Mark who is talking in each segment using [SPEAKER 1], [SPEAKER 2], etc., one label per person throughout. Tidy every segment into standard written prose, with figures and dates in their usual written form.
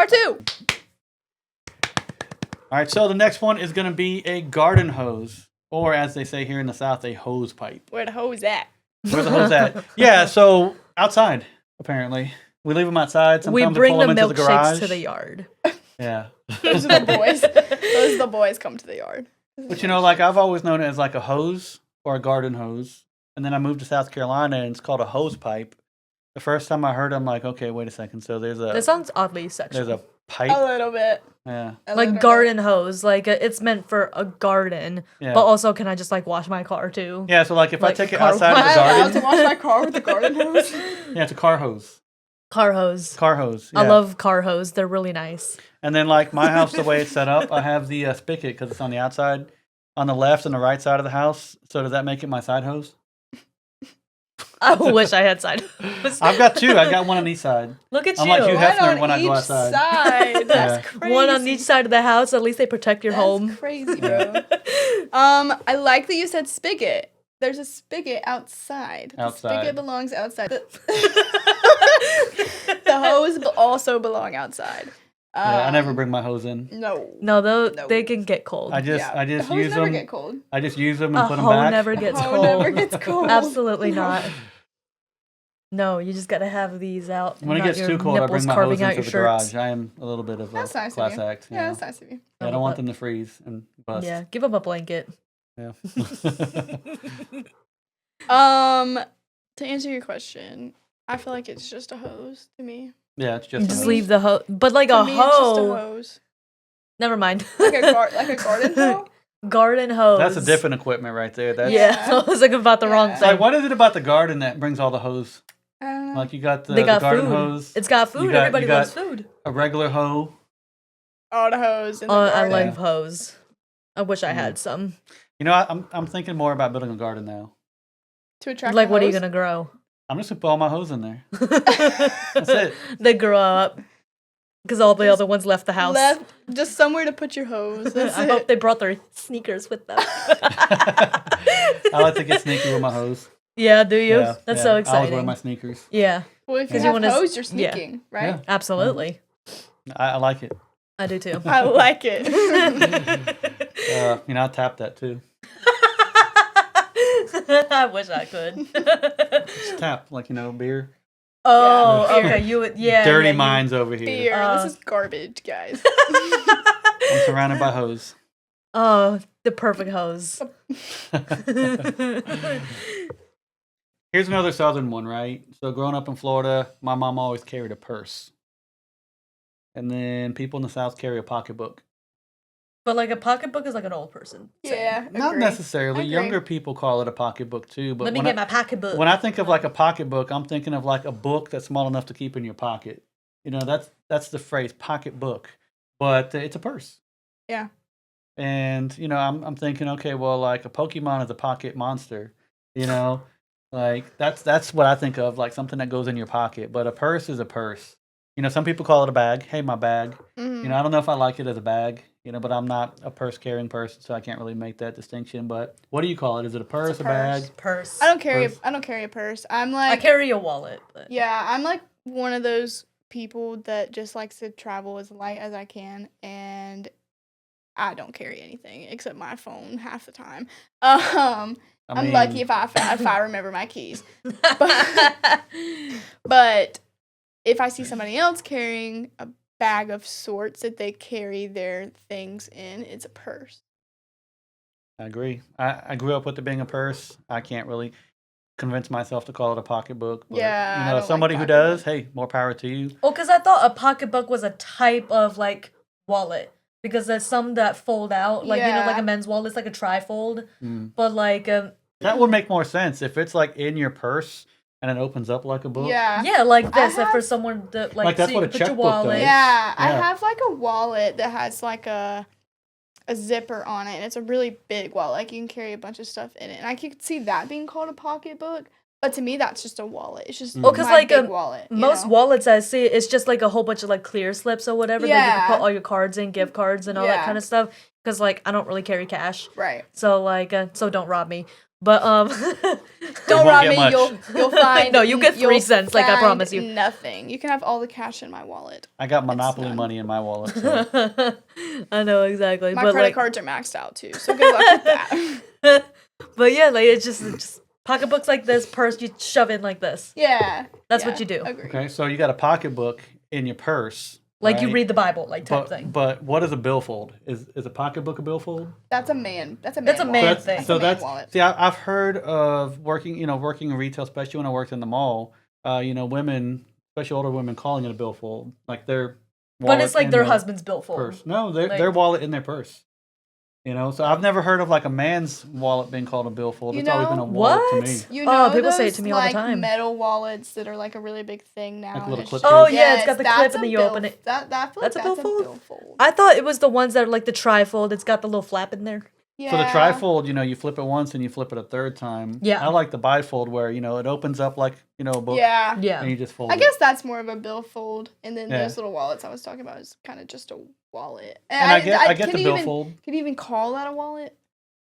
[SPEAKER 1] Part 2.
[SPEAKER 2] All right, so the next one is going to be a garden hose, or as they say here in the South, a hose pipe.
[SPEAKER 1] Where the hose at?
[SPEAKER 2] Where's the hose at? Yeah, so outside, apparently. We leave them outside. Sometimes
[SPEAKER 3] we bring
[SPEAKER 2] pull
[SPEAKER 3] the
[SPEAKER 2] them into the garage.
[SPEAKER 3] milkshakes to the yard.
[SPEAKER 2] Yeah.
[SPEAKER 1] Those are the boys. Those are the boys come to the yard.
[SPEAKER 2] But you know, like I've always known it as like a hose or a garden hose. And then I moved to South Carolina and it's called a hose pipe. The first time I heard it, I'm like, okay, wait a second. So
[SPEAKER 3] That sounds oddly sexual.
[SPEAKER 2] there's a pipe.
[SPEAKER 1] A little bit.
[SPEAKER 2] Yeah.
[SPEAKER 3] Like garden hose. Like it's meant for a garden.
[SPEAKER 2] Yeah.
[SPEAKER 3] But also, can I just like wash my car too?
[SPEAKER 2] Yeah, so like if I
[SPEAKER 3] Like
[SPEAKER 2] take it
[SPEAKER 3] car
[SPEAKER 2] outside of
[SPEAKER 1] Am
[SPEAKER 2] the
[SPEAKER 1] I allowed
[SPEAKER 2] garden.
[SPEAKER 1] to wash my car with a garden hose?
[SPEAKER 2] Yeah, it's a car hose.
[SPEAKER 3] Car hose.
[SPEAKER 2] Car hose.
[SPEAKER 3] I
[SPEAKER 2] yeah.
[SPEAKER 3] love car hose. They're really nice.
[SPEAKER 2] And then like my house, the way it's set up, I have the spigot because it's on the outside, on the left and the right side of the house. So does that make it my side hose?
[SPEAKER 3] I wish I had side hose.
[SPEAKER 2] I've got two. I got one on each side.
[SPEAKER 3] Look at
[SPEAKER 2] I'm
[SPEAKER 3] you.
[SPEAKER 2] like Hugh
[SPEAKER 1] One
[SPEAKER 2] Hefner
[SPEAKER 1] on
[SPEAKER 2] when I go
[SPEAKER 1] each
[SPEAKER 2] outside.
[SPEAKER 1] side. That's
[SPEAKER 2] Yeah.
[SPEAKER 1] crazy.
[SPEAKER 3] One on each side of the house. At least they protect your
[SPEAKER 1] That's
[SPEAKER 3] home.
[SPEAKER 1] crazy, bro. I like that you said spigot. There's a spigot outside. The
[SPEAKER 2] Outside.
[SPEAKER 1] spigot belongs outside. The hose also belong outside.
[SPEAKER 2] Yeah, I never bring my hose in.
[SPEAKER 1] No.
[SPEAKER 3] No, though
[SPEAKER 1] No.
[SPEAKER 3] they can get cold.
[SPEAKER 2] I just
[SPEAKER 1] The hose
[SPEAKER 2] use
[SPEAKER 1] never
[SPEAKER 2] them.
[SPEAKER 1] get cold.
[SPEAKER 2] I just use them and
[SPEAKER 3] A
[SPEAKER 2] put them
[SPEAKER 3] hoe
[SPEAKER 2] back.
[SPEAKER 3] never gets
[SPEAKER 1] Hoe
[SPEAKER 3] cold.
[SPEAKER 1] never gets cold.
[SPEAKER 3] Absolutely
[SPEAKER 1] No.
[SPEAKER 3] not. No, you just gotta have these out.
[SPEAKER 2] When it
[SPEAKER 3] not
[SPEAKER 2] gets
[SPEAKER 3] your
[SPEAKER 2] too cold, I
[SPEAKER 3] nipples
[SPEAKER 2] bring my
[SPEAKER 3] carving
[SPEAKER 2] hose
[SPEAKER 3] out
[SPEAKER 2] into
[SPEAKER 3] your
[SPEAKER 2] the
[SPEAKER 3] shirts.
[SPEAKER 2] garage. I am a little bit of a
[SPEAKER 1] That's nice
[SPEAKER 2] class
[SPEAKER 1] of you.
[SPEAKER 2] act.
[SPEAKER 1] Yeah, that's nice of you.
[SPEAKER 2] I don't want them to freeze and bust.
[SPEAKER 3] Yeah, give them a blanket.
[SPEAKER 2] Yeah.
[SPEAKER 1] To answer your question, I feel like it's just a hose to me.
[SPEAKER 2] Yeah, it's just.
[SPEAKER 3] Just
[SPEAKER 2] a hose.
[SPEAKER 3] leave the hose, but like
[SPEAKER 1] To
[SPEAKER 3] a
[SPEAKER 1] me, it's just a
[SPEAKER 3] hoe.
[SPEAKER 1] hose.
[SPEAKER 3] Never mind.
[SPEAKER 1] Like a garden hoe.
[SPEAKER 3] Garden hose.
[SPEAKER 2] That's a different equipment right there. That's
[SPEAKER 3] Yeah, I was like about the wrong
[SPEAKER 1] Yeah.
[SPEAKER 2] It's
[SPEAKER 3] thing.
[SPEAKER 2] like, what is it about the garden that brings all the hose?
[SPEAKER 1] I don't know.
[SPEAKER 2] Like you got the,
[SPEAKER 3] They got
[SPEAKER 2] the garden
[SPEAKER 3] food.
[SPEAKER 2] hose,
[SPEAKER 3] It's got food.
[SPEAKER 2] got-
[SPEAKER 3] Everybody
[SPEAKER 2] you got-
[SPEAKER 3] loves food.
[SPEAKER 2] a regular hoe.
[SPEAKER 1] All the hose in the
[SPEAKER 3] Oh, I
[SPEAKER 1] garden.
[SPEAKER 3] love hose. I wish I
[SPEAKER 2] Yeah.
[SPEAKER 3] had some.
[SPEAKER 2] You know, I'm thinking more about building a garden now.
[SPEAKER 1] To attract
[SPEAKER 3] Like,
[SPEAKER 1] the
[SPEAKER 3] what are you
[SPEAKER 1] hose.
[SPEAKER 3] gonna grow?
[SPEAKER 2] I'm just gonna put all my hose in there. That's it.
[SPEAKER 3] They grow up because all the
[SPEAKER 1] Just
[SPEAKER 3] other ones left the house.
[SPEAKER 1] Just somewhere to put your hose. That's
[SPEAKER 3] I
[SPEAKER 1] it.
[SPEAKER 3] hope they brought their sneakers with them.
[SPEAKER 2] I like to get sneaky with my hose.
[SPEAKER 3] Yeah, do you?
[SPEAKER 2] Yeah,
[SPEAKER 3] That's
[SPEAKER 2] yeah.
[SPEAKER 3] so
[SPEAKER 2] I always wear
[SPEAKER 3] exciting.
[SPEAKER 2] my sneakers.
[SPEAKER 3] Yeah,
[SPEAKER 1] Well, if you
[SPEAKER 3] 'Cause you
[SPEAKER 1] have
[SPEAKER 3] wanna
[SPEAKER 1] hose, you're
[SPEAKER 3] yeah.
[SPEAKER 1] sneaking, right?
[SPEAKER 2] Yeah.
[SPEAKER 3] absolutely.
[SPEAKER 2] I like it.
[SPEAKER 3] I do too.
[SPEAKER 1] I like it.
[SPEAKER 2] You know, I tap that too.
[SPEAKER 3] I wish I could.
[SPEAKER 2] Just tap, like, you know, beer.
[SPEAKER 3] Oh,
[SPEAKER 1] Yeah, beer.
[SPEAKER 3] okay. You would, yeah.
[SPEAKER 2] Dirty
[SPEAKER 3] yeah, you-
[SPEAKER 2] minds over here.
[SPEAKER 1] Beer. This is garbage, guys.
[SPEAKER 2] I'm surrounded by hose.
[SPEAKER 3] Oh, the perfect hose.
[SPEAKER 2] Here's another southern one, right? So growing up in Florida, my mom always carried a purse. And then people in the South carry a pocketbook.
[SPEAKER 3] But like a pocketbook is like an old person. saying.
[SPEAKER 1] Yeah.
[SPEAKER 2] Not
[SPEAKER 1] agree.
[SPEAKER 2] necessarily.
[SPEAKER 1] Agree.
[SPEAKER 2] Younger people call it a pocketbook too. But
[SPEAKER 3] Let me
[SPEAKER 2] when
[SPEAKER 3] get
[SPEAKER 2] I,
[SPEAKER 3] my pocketbook.
[SPEAKER 2] when I think of like a pocketbook, I'm thinking of like a book that's small enough to keep in your pocket. You know, that's the phrase, pocketbook. But it's a purse.
[SPEAKER 1] Yeah.
[SPEAKER 2] And you know, I'm thinking, okay, well, like a Pokemon is a pocket monster. You know, like that's what I think of, like something that goes in your pocket. But a purse is a purse. You know, some people call it a bag. Hey, my bag.
[SPEAKER 1] Mhm.
[SPEAKER 2] You know, I don't know if I like it as a bag. You know, but I'm not a purse carrying person, so I can't really make that distinction. But what do you call it? Is it a purse, a bag?
[SPEAKER 3] Purse.
[SPEAKER 1] I don't carry.
[SPEAKER 2] Purse.
[SPEAKER 1] I don't carry a purse. I'm
[SPEAKER 3] I
[SPEAKER 1] like.
[SPEAKER 3] carry a wallet. But
[SPEAKER 1] Yeah, I'm like one of those people that just likes to travel as light as I can, and I don't carry anything except my phone half the time. I'm
[SPEAKER 2] I
[SPEAKER 1] lucky if I remember my keys. But if I see somebody else carrying a bag of sorts that they carry their things in, it's a purse.
[SPEAKER 2] I agree. I grew up with it being a purse. I can't really convince myself to call it a pocketbook. But,
[SPEAKER 1] Yeah, I
[SPEAKER 2] you
[SPEAKER 1] don't
[SPEAKER 2] know,
[SPEAKER 1] like
[SPEAKER 2] somebody who does, hey, more power to you.
[SPEAKER 3] oh, because I thought a pocketbook was a type of like wallet. Because there's some that fold out, like you know, like
[SPEAKER 1] Yeah.
[SPEAKER 3] a men's wallet, it's like a trifold.
[SPEAKER 2] Mm.
[SPEAKER 3] But like,
[SPEAKER 2] That would make more sense if it's like in your purse and it opens up like a book.
[SPEAKER 1] Yeah.
[SPEAKER 3] yeah, like
[SPEAKER 1] I
[SPEAKER 3] this. If for
[SPEAKER 1] have-
[SPEAKER 3] someone that
[SPEAKER 2] Like,
[SPEAKER 3] like,
[SPEAKER 2] that's
[SPEAKER 3] so
[SPEAKER 2] what
[SPEAKER 3] you
[SPEAKER 2] a
[SPEAKER 3] can put your
[SPEAKER 2] checkbook
[SPEAKER 3] wallet.
[SPEAKER 2] does.
[SPEAKER 1] Yeah, I
[SPEAKER 2] Yeah.
[SPEAKER 1] have like a wallet that has like a zipper on it, and it's a really big wallet. Like you can carry a bunch of stuff in it, and I could see that being called a pocketbook. But to me, that's just a wallet. It's just
[SPEAKER 2] Oh,
[SPEAKER 3] 'cause
[SPEAKER 1] my
[SPEAKER 3] like,
[SPEAKER 1] big wallet. you
[SPEAKER 3] Most
[SPEAKER 1] know?
[SPEAKER 3] wallets I see, it's just like a whole bunch of like clear slips or whatever that you
[SPEAKER 1] Yeah.
[SPEAKER 3] can put all your cards in, gift cards and all that
[SPEAKER 1] Yeah.
[SPEAKER 3] kind of stuff. Because like I don't really carry cash,
[SPEAKER 1] Right.
[SPEAKER 3] so like so don't rob me. But
[SPEAKER 1] Don't
[SPEAKER 2] won't
[SPEAKER 1] rob
[SPEAKER 2] get
[SPEAKER 1] me.
[SPEAKER 2] much.
[SPEAKER 1] You'll find
[SPEAKER 3] No, you get 3
[SPEAKER 1] you'll
[SPEAKER 3] cents, like I
[SPEAKER 1] find
[SPEAKER 3] promise you.
[SPEAKER 1] Nothing. You can have all the cash in my wallet.
[SPEAKER 2] I got Monopoly
[SPEAKER 1] none.
[SPEAKER 2] money in my wallet. So.
[SPEAKER 3] I know exactly.
[SPEAKER 1] My
[SPEAKER 3] but
[SPEAKER 1] credit
[SPEAKER 3] like,
[SPEAKER 1] cards are maxed out too, so good luck with that.
[SPEAKER 3] but yeah, like it's just pocketbooks like this, purse you shove in like this.
[SPEAKER 1] Yeah,
[SPEAKER 3] That's
[SPEAKER 1] yeah,
[SPEAKER 3] what you do.
[SPEAKER 1] Agree.
[SPEAKER 2] Okay, so you got a pocketbook in your purse.
[SPEAKER 3] Like you
[SPEAKER 2] right?
[SPEAKER 3] read the Bible, like type thing.
[SPEAKER 2] But what is a billfold? Is a pocketbook a billfold?
[SPEAKER 1] That's a man. That's a man.
[SPEAKER 3] That's a
[SPEAKER 1] wallet.
[SPEAKER 3] man
[SPEAKER 2] So
[SPEAKER 3] thing.
[SPEAKER 1] That's a man
[SPEAKER 2] that's
[SPEAKER 1] wallet.
[SPEAKER 2] see, I've heard of working in retail, especially when I worked in the mall. Women, especially older women, calling it a billfold, like their wallet
[SPEAKER 3] But it's like
[SPEAKER 2] in
[SPEAKER 3] their husband's billfold.
[SPEAKER 2] purse. No, their
[SPEAKER 3] Like-
[SPEAKER 2] wallet in their purse. So I've never heard of like a man's wallet being called a billfold.
[SPEAKER 1] You
[SPEAKER 2] It's always
[SPEAKER 1] know
[SPEAKER 2] been a wallet to
[SPEAKER 3] what?
[SPEAKER 2] me.
[SPEAKER 1] You
[SPEAKER 3] Oh,
[SPEAKER 1] know
[SPEAKER 3] people
[SPEAKER 1] those,
[SPEAKER 3] say it to me all the
[SPEAKER 1] like,
[SPEAKER 3] time.
[SPEAKER 1] metal wallets that are like a really big thing now.
[SPEAKER 2] Like
[SPEAKER 1] and
[SPEAKER 2] little
[SPEAKER 1] it's
[SPEAKER 2] clip
[SPEAKER 1] just-
[SPEAKER 3] Oh,
[SPEAKER 2] things?
[SPEAKER 3] yeah, it's got the clip
[SPEAKER 1] that's
[SPEAKER 3] and
[SPEAKER 1] a
[SPEAKER 3] then you open it.
[SPEAKER 1] I feel
[SPEAKER 3] That's
[SPEAKER 1] like
[SPEAKER 3] a
[SPEAKER 1] that's
[SPEAKER 3] billfold?
[SPEAKER 1] a billfold.
[SPEAKER 3] I thought it was the ones that are like the trifold. It's got the little flap in there.
[SPEAKER 1] Yeah.
[SPEAKER 2] So the trifold, you flip it once and you flip it a third time.
[SPEAKER 3] Yeah.
[SPEAKER 2] I like the bifold where it opens up like a book.
[SPEAKER 1] Yeah.
[SPEAKER 3] Yeah.
[SPEAKER 2] And you just fold
[SPEAKER 1] I
[SPEAKER 2] it.
[SPEAKER 1] guess that's more of a billfold, and then
[SPEAKER 2] Yeah.
[SPEAKER 1] those little wallets I was talking about is kind of just a wallet.
[SPEAKER 2] And I get
[SPEAKER 1] can
[SPEAKER 2] the
[SPEAKER 1] you
[SPEAKER 2] billfold.
[SPEAKER 1] Could you even call that a wallet?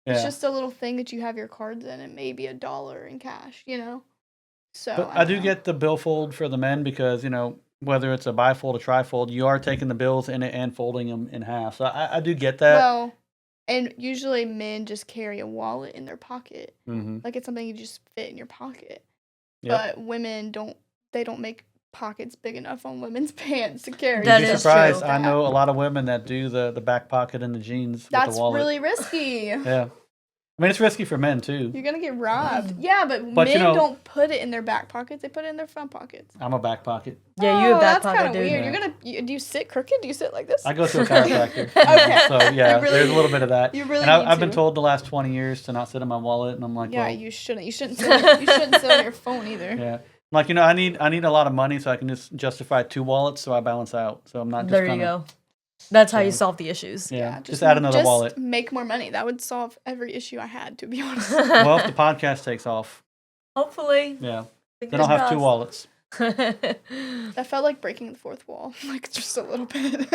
[SPEAKER 2] Yeah.
[SPEAKER 1] It's just a little thing that you have your cards in, and maybe $1 in cash. So.
[SPEAKER 2] But I do
[SPEAKER 1] don't know.
[SPEAKER 2] get the billfold for the men because whether it's a bifold or trifold, you are taking the bills in it and folding them in half. So I do get that.
[SPEAKER 1] Well, and usually men just carry a wallet in their pocket.
[SPEAKER 2] Mm-hmm.
[SPEAKER 1] Like it's something you just fit in your pocket.
[SPEAKER 2] Yep.
[SPEAKER 1] But women don't. They don't make pockets big enough on women's pants to carry.
[SPEAKER 3] That
[SPEAKER 2] You'd be
[SPEAKER 3] is
[SPEAKER 2] surprised.
[SPEAKER 3] true.
[SPEAKER 2] I know a lot of women that do the back pocket in the jeans
[SPEAKER 1] That's
[SPEAKER 2] with the wallet.
[SPEAKER 1] really risky.
[SPEAKER 2] Yeah. I mean, it's risky for men too.
[SPEAKER 1] You're gonna get robbed. Yeah, but
[SPEAKER 2] But,
[SPEAKER 1] men don't put it in their back pockets. They put it in their front pockets.
[SPEAKER 2] I'm a back pocket.
[SPEAKER 3] Yeah, you have back
[SPEAKER 1] that's
[SPEAKER 3] pocket,
[SPEAKER 1] kind of
[SPEAKER 3] dude.
[SPEAKER 1] weird.
[SPEAKER 2] Yeah.
[SPEAKER 1] Do you sit crooked? Do you sit like this?
[SPEAKER 2] I go to a chiropractor.
[SPEAKER 1] Okay.
[SPEAKER 2] So yeah,
[SPEAKER 1] You really
[SPEAKER 2] there's a little
[SPEAKER 1] need-
[SPEAKER 2] bit of that.
[SPEAKER 1] you really
[SPEAKER 2] and
[SPEAKER 1] need
[SPEAKER 2] I've been
[SPEAKER 1] to.
[SPEAKER 2] told the last 20 years to not sit in my wallet, and I'm like,
[SPEAKER 1] Yeah,
[SPEAKER 2] well,
[SPEAKER 1] you shouldn't. You shouldn't sit. You shouldn't sit on your phone either.
[SPEAKER 2] yeah. Like I need a lot of money so I can just justify 2 wallets so I balance out. So I'm not just
[SPEAKER 3] There you go. That's how you
[SPEAKER 2] So-
[SPEAKER 3] solve the issues.
[SPEAKER 2] Yeah, just add another wallet.
[SPEAKER 1] Make more money. That would solve every issue I had, to be honest.
[SPEAKER 2] Well, if the podcast takes off,
[SPEAKER 3] Hopefully.
[SPEAKER 2] yeah, then
[SPEAKER 3] Fingers
[SPEAKER 2] I'll have 2
[SPEAKER 3] crossed.
[SPEAKER 2] wallets.
[SPEAKER 1] That felt like breaking the fourth wall, like just a little bit.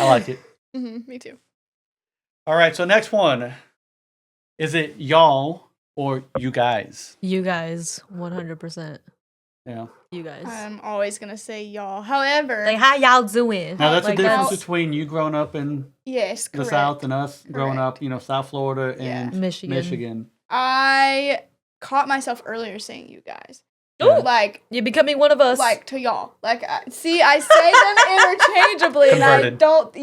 [SPEAKER 2] I like it.
[SPEAKER 1] Me too.
[SPEAKER 2] All right, so next one. Is it y'all or you guys?
[SPEAKER 3] You guys, 100%.
[SPEAKER 2] Yeah.
[SPEAKER 3] You guys.
[SPEAKER 1] I'm always gonna say y'all. However,
[SPEAKER 3] Like, how y'all doing?
[SPEAKER 2] Now that's
[SPEAKER 3] Like,
[SPEAKER 2] the difference
[SPEAKER 1] that's-
[SPEAKER 2] between you growing up in
[SPEAKER 1] yes,
[SPEAKER 2] the
[SPEAKER 1] correct.
[SPEAKER 2] South and us growing up, South Florida
[SPEAKER 1] Yeah.
[SPEAKER 2] and
[SPEAKER 3] Michigan.
[SPEAKER 2] Michigan.
[SPEAKER 1] I caught myself earlier saying you guys.
[SPEAKER 2] Yeah.
[SPEAKER 1] Like
[SPEAKER 3] You're becoming one of us.
[SPEAKER 1] to y'all. Like I say them interchangeably and I
[SPEAKER 2] Converted.
[SPEAKER 1] don't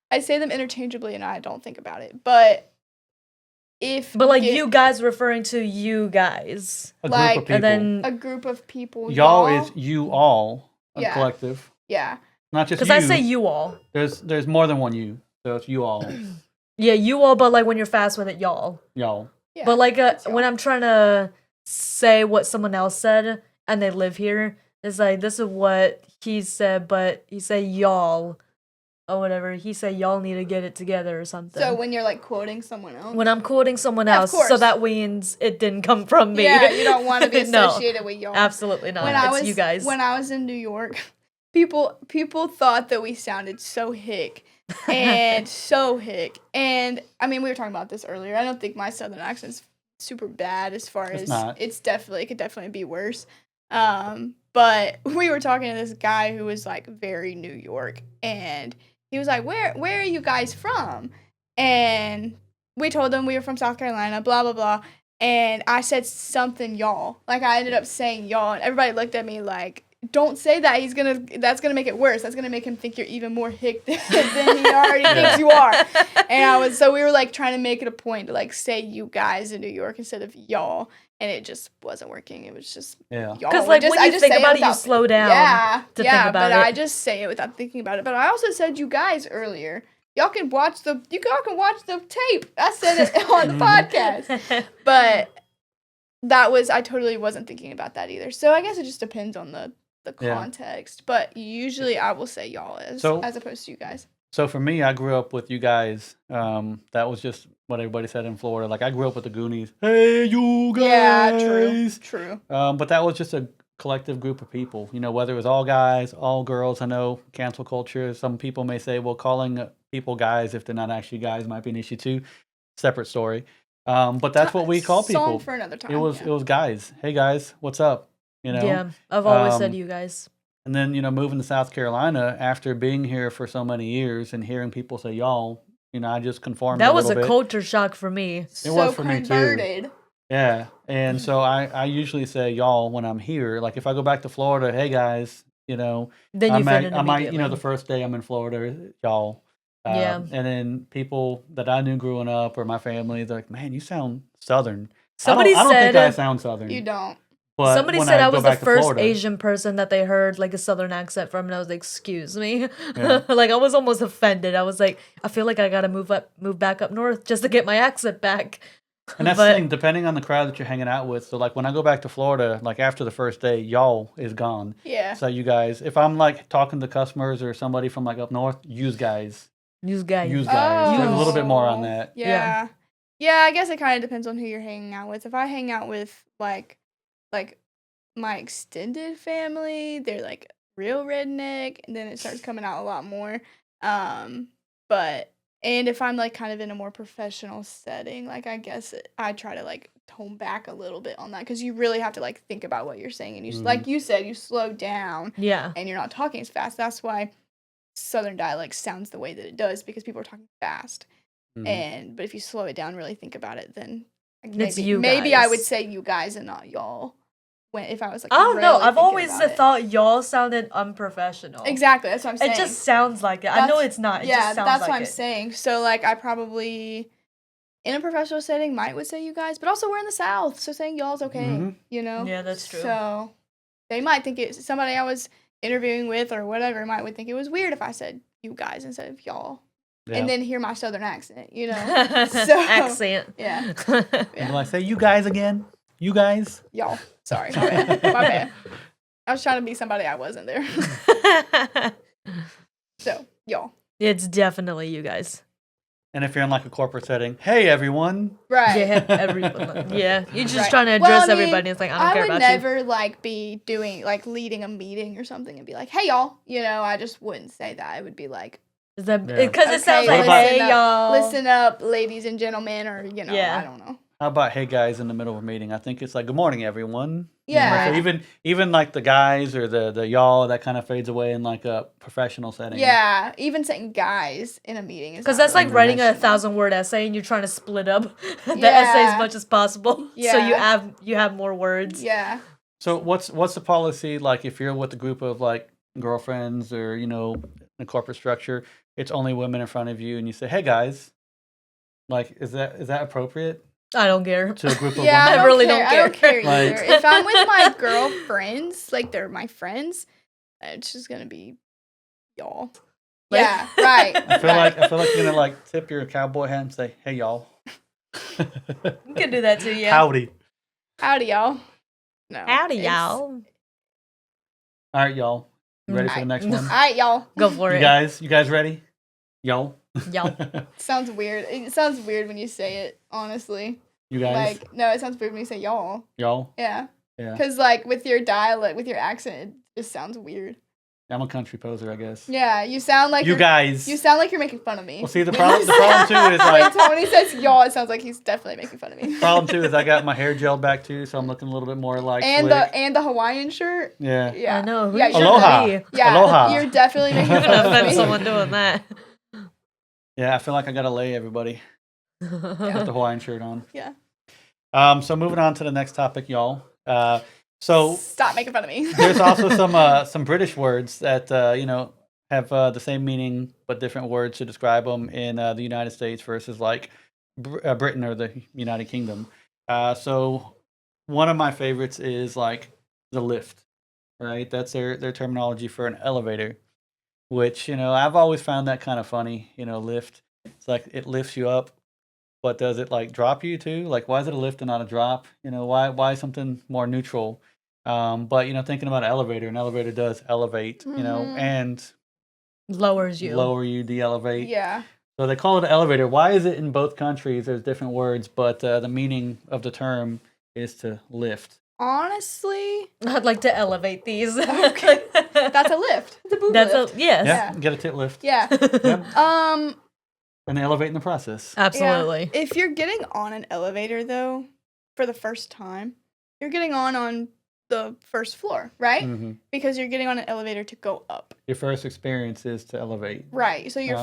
[SPEAKER 1] I say them interchangeably and I don't think about it. But
[SPEAKER 3] But like you guys referring to you guys.
[SPEAKER 2] A
[SPEAKER 1] Like,
[SPEAKER 2] group of people.
[SPEAKER 3] And then
[SPEAKER 1] a group of people
[SPEAKER 2] y'all is you all, a
[SPEAKER 1] Yeah.
[SPEAKER 2] collective.
[SPEAKER 1] yeah.
[SPEAKER 2] Not just
[SPEAKER 3] because
[SPEAKER 2] you.
[SPEAKER 3] I say you all.
[SPEAKER 2] There's more than one you. So it's you all.
[SPEAKER 3] Yeah, you all, but like when you're fast with it, y'all.
[SPEAKER 2] Y'all.
[SPEAKER 1] Yeah.
[SPEAKER 3] But like
[SPEAKER 1] it's
[SPEAKER 3] when
[SPEAKER 1] y'all.
[SPEAKER 3] I'm trying to say what someone else said and they live here, it's like this is what he said, but he said y'all or whatever. He said y'all need to get it together or something.
[SPEAKER 1] So when you're like quoting someone else.
[SPEAKER 3] when I'm quoting someone
[SPEAKER 1] Yeah, of
[SPEAKER 3] else, so
[SPEAKER 1] course.
[SPEAKER 3] that means it didn't come from me.
[SPEAKER 1] Yeah, you don't want to be
[SPEAKER 3] No,
[SPEAKER 1] associated with y'all.
[SPEAKER 3] absolutely not.
[SPEAKER 1] When
[SPEAKER 3] It's
[SPEAKER 1] I was
[SPEAKER 3] you guys.
[SPEAKER 1] when I was in New York, people thought that we sounded so hick and so hick. And I mean, we were talking about this earlier. I don't think my southern accent's super bad as far
[SPEAKER 2] It's
[SPEAKER 1] as
[SPEAKER 2] not.
[SPEAKER 1] it could definitely be worse. But we were talking to this guy who was like very New York, and he was like, "Where are you guys from?" And we told him we were from South Carolina, blah blah blah. And I said something y'all. Like I ended up saying y'all, and everybody looked at me like, "Don't say that. That's gonna make it worse. That's gonna make him think you're even more hick than he already thinks you are." And we were like trying to make it a point to like say you guys in New York instead of y'all, and it just wasn't working. It was just
[SPEAKER 2] Yeah.
[SPEAKER 1] y'all.
[SPEAKER 3] Because like when
[SPEAKER 1] I
[SPEAKER 3] you
[SPEAKER 1] just
[SPEAKER 3] think
[SPEAKER 1] say
[SPEAKER 3] about it, you
[SPEAKER 1] without-
[SPEAKER 3] slow down.
[SPEAKER 1] Yeah,
[SPEAKER 3] to
[SPEAKER 1] yeah,
[SPEAKER 3] think about
[SPEAKER 1] but I
[SPEAKER 3] it.
[SPEAKER 1] just say it without thinking about it. But I also said you guys earlier. Y'all can watch the tape. I said it on the podcast. But I totally wasn't thinking about that either. So I guess it just depends on the
[SPEAKER 2] Yeah.
[SPEAKER 1] context. But usually I will say y'all as opposed to you guys.
[SPEAKER 2] So for me, I grew up with you guys. That was just what everybody said in Florida. Like I grew up with the Goonies. Hey, you guys.
[SPEAKER 1] Yeah, true.
[SPEAKER 2] But that was just a collective group of people. Whether it was all guys, all girls. I know cancel culture. Some people may say, well, calling people guys if they're not actually guys might be an issue too. Separate story. But that's what we call
[SPEAKER 1] Song
[SPEAKER 2] people.
[SPEAKER 1] for another time.
[SPEAKER 2] It was
[SPEAKER 1] yeah.
[SPEAKER 2] guys. Hey guys, what's up? You know.
[SPEAKER 3] Yeah, I've always said
[SPEAKER 2] Um,
[SPEAKER 3] you guys.
[SPEAKER 2] And then, moving to South Carolina after being here for so many years and hearing people say y'all, I just conformed
[SPEAKER 3] That
[SPEAKER 2] a
[SPEAKER 3] was
[SPEAKER 2] little
[SPEAKER 3] a
[SPEAKER 2] bit.
[SPEAKER 3] culture shock for me.
[SPEAKER 2] It
[SPEAKER 1] So
[SPEAKER 2] was for me too.
[SPEAKER 1] converted.
[SPEAKER 2] Yeah. And so I usually say y'all when I'm here. Like if I go back to Florida, hey guys,
[SPEAKER 3] Then
[SPEAKER 2] I
[SPEAKER 3] you fit in
[SPEAKER 2] might,
[SPEAKER 3] immediately.
[SPEAKER 2] the first day I'm in Florida, y'all.
[SPEAKER 3] Yeah.
[SPEAKER 2] And then people that I knew growing up or my family, they're like, man, you sound Southern.
[SPEAKER 3] Somebody
[SPEAKER 2] I don't think I
[SPEAKER 3] said
[SPEAKER 2] sound Southern.
[SPEAKER 1] You don't.
[SPEAKER 2] But
[SPEAKER 3] somebody
[SPEAKER 2] when
[SPEAKER 3] said I
[SPEAKER 2] go
[SPEAKER 3] was the
[SPEAKER 2] back to
[SPEAKER 3] first
[SPEAKER 2] Florida,
[SPEAKER 3] Asian person that they heard like a Southern accent from, and I was like, "Excuse me,"
[SPEAKER 2] Yeah.
[SPEAKER 3] like I was almost offended. I was like, "I feel like I gotta move back up north just to get my accent back."
[SPEAKER 2] And that's
[SPEAKER 3] But-
[SPEAKER 2] the thing, depending on the crowd that you're hanging out with. So, like, when I go back to Florida, like, after the first day, y'all is gone.
[SPEAKER 1] Yeah.
[SPEAKER 2] So, you guys, if I'm, like, talking to customers or somebody from, like, up north, use guys.
[SPEAKER 3] Use guys.
[SPEAKER 2] Use guys. There's a little bit more on
[SPEAKER 1] Oh,
[SPEAKER 2] that.
[SPEAKER 1] Yeah. Yeah, I guess it kind of depends on who you're hanging out with. If I hang out with like my extended family, they're like real redneck, and then it starts coming out a lot more. But and if I'm like kind of in a more professional setting, like I guess I try to like tone back a little bit on that because you really have to like think about what you're saying, and you like you said, you slow down
[SPEAKER 3] Yeah.
[SPEAKER 1] and you're not talking as fast. That's why Southern dialect sounds the way that it does because people are talking fast.
[SPEAKER 2] Mhm.
[SPEAKER 1] But if you slow it down, really think about it, then
[SPEAKER 3] It's
[SPEAKER 1] maybe
[SPEAKER 3] you
[SPEAKER 1] I would
[SPEAKER 3] guys.
[SPEAKER 1] say you guys and not y'all. When if I was like
[SPEAKER 3] I don't know.
[SPEAKER 1] really
[SPEAKER 3] I've
[SPEAKER 1] thinking
[SPEAKER 3] always
[SPEAKER 1] about it.
[SPEAKER 3] thought y'all sounded unprofessional.
[SPEAKER 1] Exactly, that's what I'm saying.
[SPEAKER 3] It just sounds like it. I know
[SPEAKER 1] That's-
[SPEAKER 3] it's not. It
[SPEAKER 1] yeah,
[SPEAKER 3] just sounds
[SPEAKER 1] that's
[SPEAKER 3] like
[SPEAKER 1] what I'm
[SPEAKER 3] it.
[SPEAKER 1] saying. So like I probably in a professional setting would say you guys, but also we're in the South, so saying y'all's okay.
[SPEAKER 2] Mhm.
[SPEAKER 1] You know?
[SPEAKER 3] Yeah, that's true.
[SPEAKER 1] So they might think it's somebody I was interviewing with or whatever would think it was weird if I said you guys instead of y'all.
[SPEAKER 2] Yeah.
[SPEAKER 1] And then hear my Southern accent, So
[SPEAKER 3] Accent.
[SPEAKER 1] yeah.
[SPEAKER 2] And like, say, you guys again? You guys?
[SPEAKER 1] Y'all. Sorry. My bad. My bad. I was trying to be somebody I wasn't there. So, y'all.
[SPEAKER 3] It's definitely you guys.
[SPEAKER 2] And if you're in, like, a corporate setting, hey, everyone.
[SPEAKER 1] Right.
[SPEAKER 3] Yeah, everyone. Yeah, you're just
[SPEAKER 1] Right.
[SPEAKER 3] trying to
[SPEAKER 1] Well,
[SPEAKER 3] address
[SPEAKER 1] I mean,
[SPEAKER 3] everybody. It's like I don't care
[SPEAKER 1] would
[SPEAKER 3] about
[SPEAKER 1] never like be doing like leading a meeting or something and be like, "Hey y'all," I just wouldn't say that. It would be like,
[SPEAKER 3] you. Is that
[SPEAKER 2] Yeah.
[SPEAKER 3] because it sounds
[SPEAKER 1] "Okay,
[SPEAKER 3] like
[SPEAKER 2] What about-
[SPEAKER 3] hey y'all,
[SPEAKER 1] listen up, ladies and gentlemen," or
[SPEAKER 3] Yeah.
[SPEAKER 1] I don't know.
[SPEAKER 2] How about hey guys in the middle of a meeting? I think it's like good morning everyone.
[SPEAKER 1] Yeah.
[SPEAKER 2] So even like the guys or the y'all that kind of fades away in like a professional setting.
[SPEAKER 1] Yeah, even saying guys in a meeting is
[SPEAKER 3] because
[SPEAKER 1] not
[SPEAKER 3] that's like
[SPEAKER 1] really
[SPEAKER 3] writing a
[SPEAKER 1] professional.
[SPEAKER 3] 1,000-word essay and you're trying to split up the essay
[SPEAKER 1] Yeah.
[SPEAKER 3] as much as possible, so
[SPEAKER 1] Yeah.
[SPEAKER 3] you have more words.
[SPEAKER 1] Yeah.
[SPEAKER 2] So what's the policy like if you're with a group of like girlfriends or in a corporate structure, it's only women in front of you and you say, "Hey guys." Like is that appropriate
[SPEAKER 3] I don't care.
[SPEAKER 2] to a group of
[SPEAKER 1] Yeah,
[SPEAKER 2] women?
[SPEAKER 3] I really don't
[SPEAKER 1] I don't
[SPEAKER 3] care.
[SPEAKER 1] care either.
[SPEAKER 2] Like-
[SPEAKER 1] If I'm with my girlfriends, like they're my friends, it's just gonna be y'all.
[SPEAKER 3] Like-
[SPEAKER 1] Yeah, right.
[SPEAKER 2] I feel like you're gonna like tip your cowboy hat and say, "Hey y'all."
[SPEAKER 3] You can do that too, yeah.
[SPEAKER 2] Howdy.
[SPEAKER 1] Howdy, y'all. No.
[SPEAKER 3] Howdy,
[SPEAKER 1] it's-
[SPEAKER 3] y'all.
[SPEAKER 2] All right, y'all. You ready for the
[SPEAKER 1] Alright.
[SPEAKER 2] next one?
[SPEAKER 1] All right, y'all.
[SPEAKER 3] Go for
[SPEAKER 2] You
[SPEAKER 3] it.
[SPEAKER 2] guys ready? Y'all.
[SPEAKER 3] Y'all.
[SPEAKER 1] Sounds weird. It sounds weird when you say it, honestly.
[SPEAKER 2] You guys.
[SPEAKER 1] Like, no, it sounds weird when you say y'all.
[SPEAKER 2] Y'all.
[SPEAKER 1] Yeah.
[SPEAKER 2] Yeah.
[SPEAKER 1] Because, like, with your dialect, with your accent, it just sounds weird.
[SPEAKER 2] I'm a country poser, I guess.
[SPEAKER 1] Yeah, you sound like
[SPEAKER 2] You guys.
[SPEAKER 1] You sound like you're making fun of me.
[SPEAKER 2] Well, see, the problem too is like
[SPEAKER 1] When he says y'all, it sounds like he's definitely making fun of me.
[SPEAKER 2] problem too is I got my hair gelled back too, so I'm looking a little bit more like
[SPEAKER 1] And
[SPEAKER 2] slick.
[SPEAKER 1] the Hawaiian shirt.
[SPEAKER 2] Yeah.
[SPEAKER 1] Yeah.
[SPEAKER 3] I know. Who
[SPEAKER 1] Yeah,
[SPEAKER 3] you
[SPEAKER 1] you're
[SPEAKER 2] Aloha.
[SPEAKER 3] gonna be?
[SPEAKER 1] Yeah,
[SPEAKER 2] Aloha.
[SPEAKER 1] you're definitely making
[SPEAKER 3] I'm
[SPEAKER 1] fun
[SPEAKER 3] gonna
[SPEAKER 1] of
[SPEAKER 3] offend
[SPEAKER 1] me.
[SPEAKER 3] someone doing that.
[SPEAKER 2] Yeah, I feel like I gotta lay everybody with the Hawaiian shirt on.
[SPEAKER 1] Yeah.
[SPEAKER 2] So moving on to the next topic, y'all. So
[SPEAKER 1] Stop making fun of me.
[SPEAKER 2] there's also some British words that have the same meaning but different words to describe them in the United States versus like Britain or the United Kingdom. So one of my favorites is like the lift, right? That's their terminology for an elevator, which I've always found that kind of funny. Lift. It's like it lifts you up, but does it like drop you too? Like why is it a lift and not a drop? Why something more neutral? But thinking about an elevator does elevate,
[SPEAKER 1] Mhm.
[SPEAKER 2] and
[SPEAKER 3] Lowers you.
[SPEAKER 2] lower you, de-elevate.
[SPEAKER 1] Yeah.
[SPEAKER 2] So they call it an elevator. Why is it in both countries? There's different words, but the meaning of the term is to lift.
[SPEAKER 1] Honestly,
[SPEAKER 3] I'd like to elevate these.
[SPEAKER 1] Okay. that's a lift. It's a boob
[SPEAKER 3] That's
[SPEAKER 1] lift.
[SPEAKER 3] a yes.
[SPEAKER 2] Yeah, get a tit lift.
[SPEAKER 1] Yeah.
[SPEAKER 2] Yep. And they elevate in the process.
[SPEAKER 3] Absolutely.
[SPEAKER 1] If you're getting on an elevator though, for the first time, you're getting on the first floor, right?
[SPEAKER 2] Mm-hmm.
[SPEAKER 1] Because you're getting on an elevator to go up.
[SPEAKER 2] Your first experience is to elevate.
[SPEAKER 1] Right. So your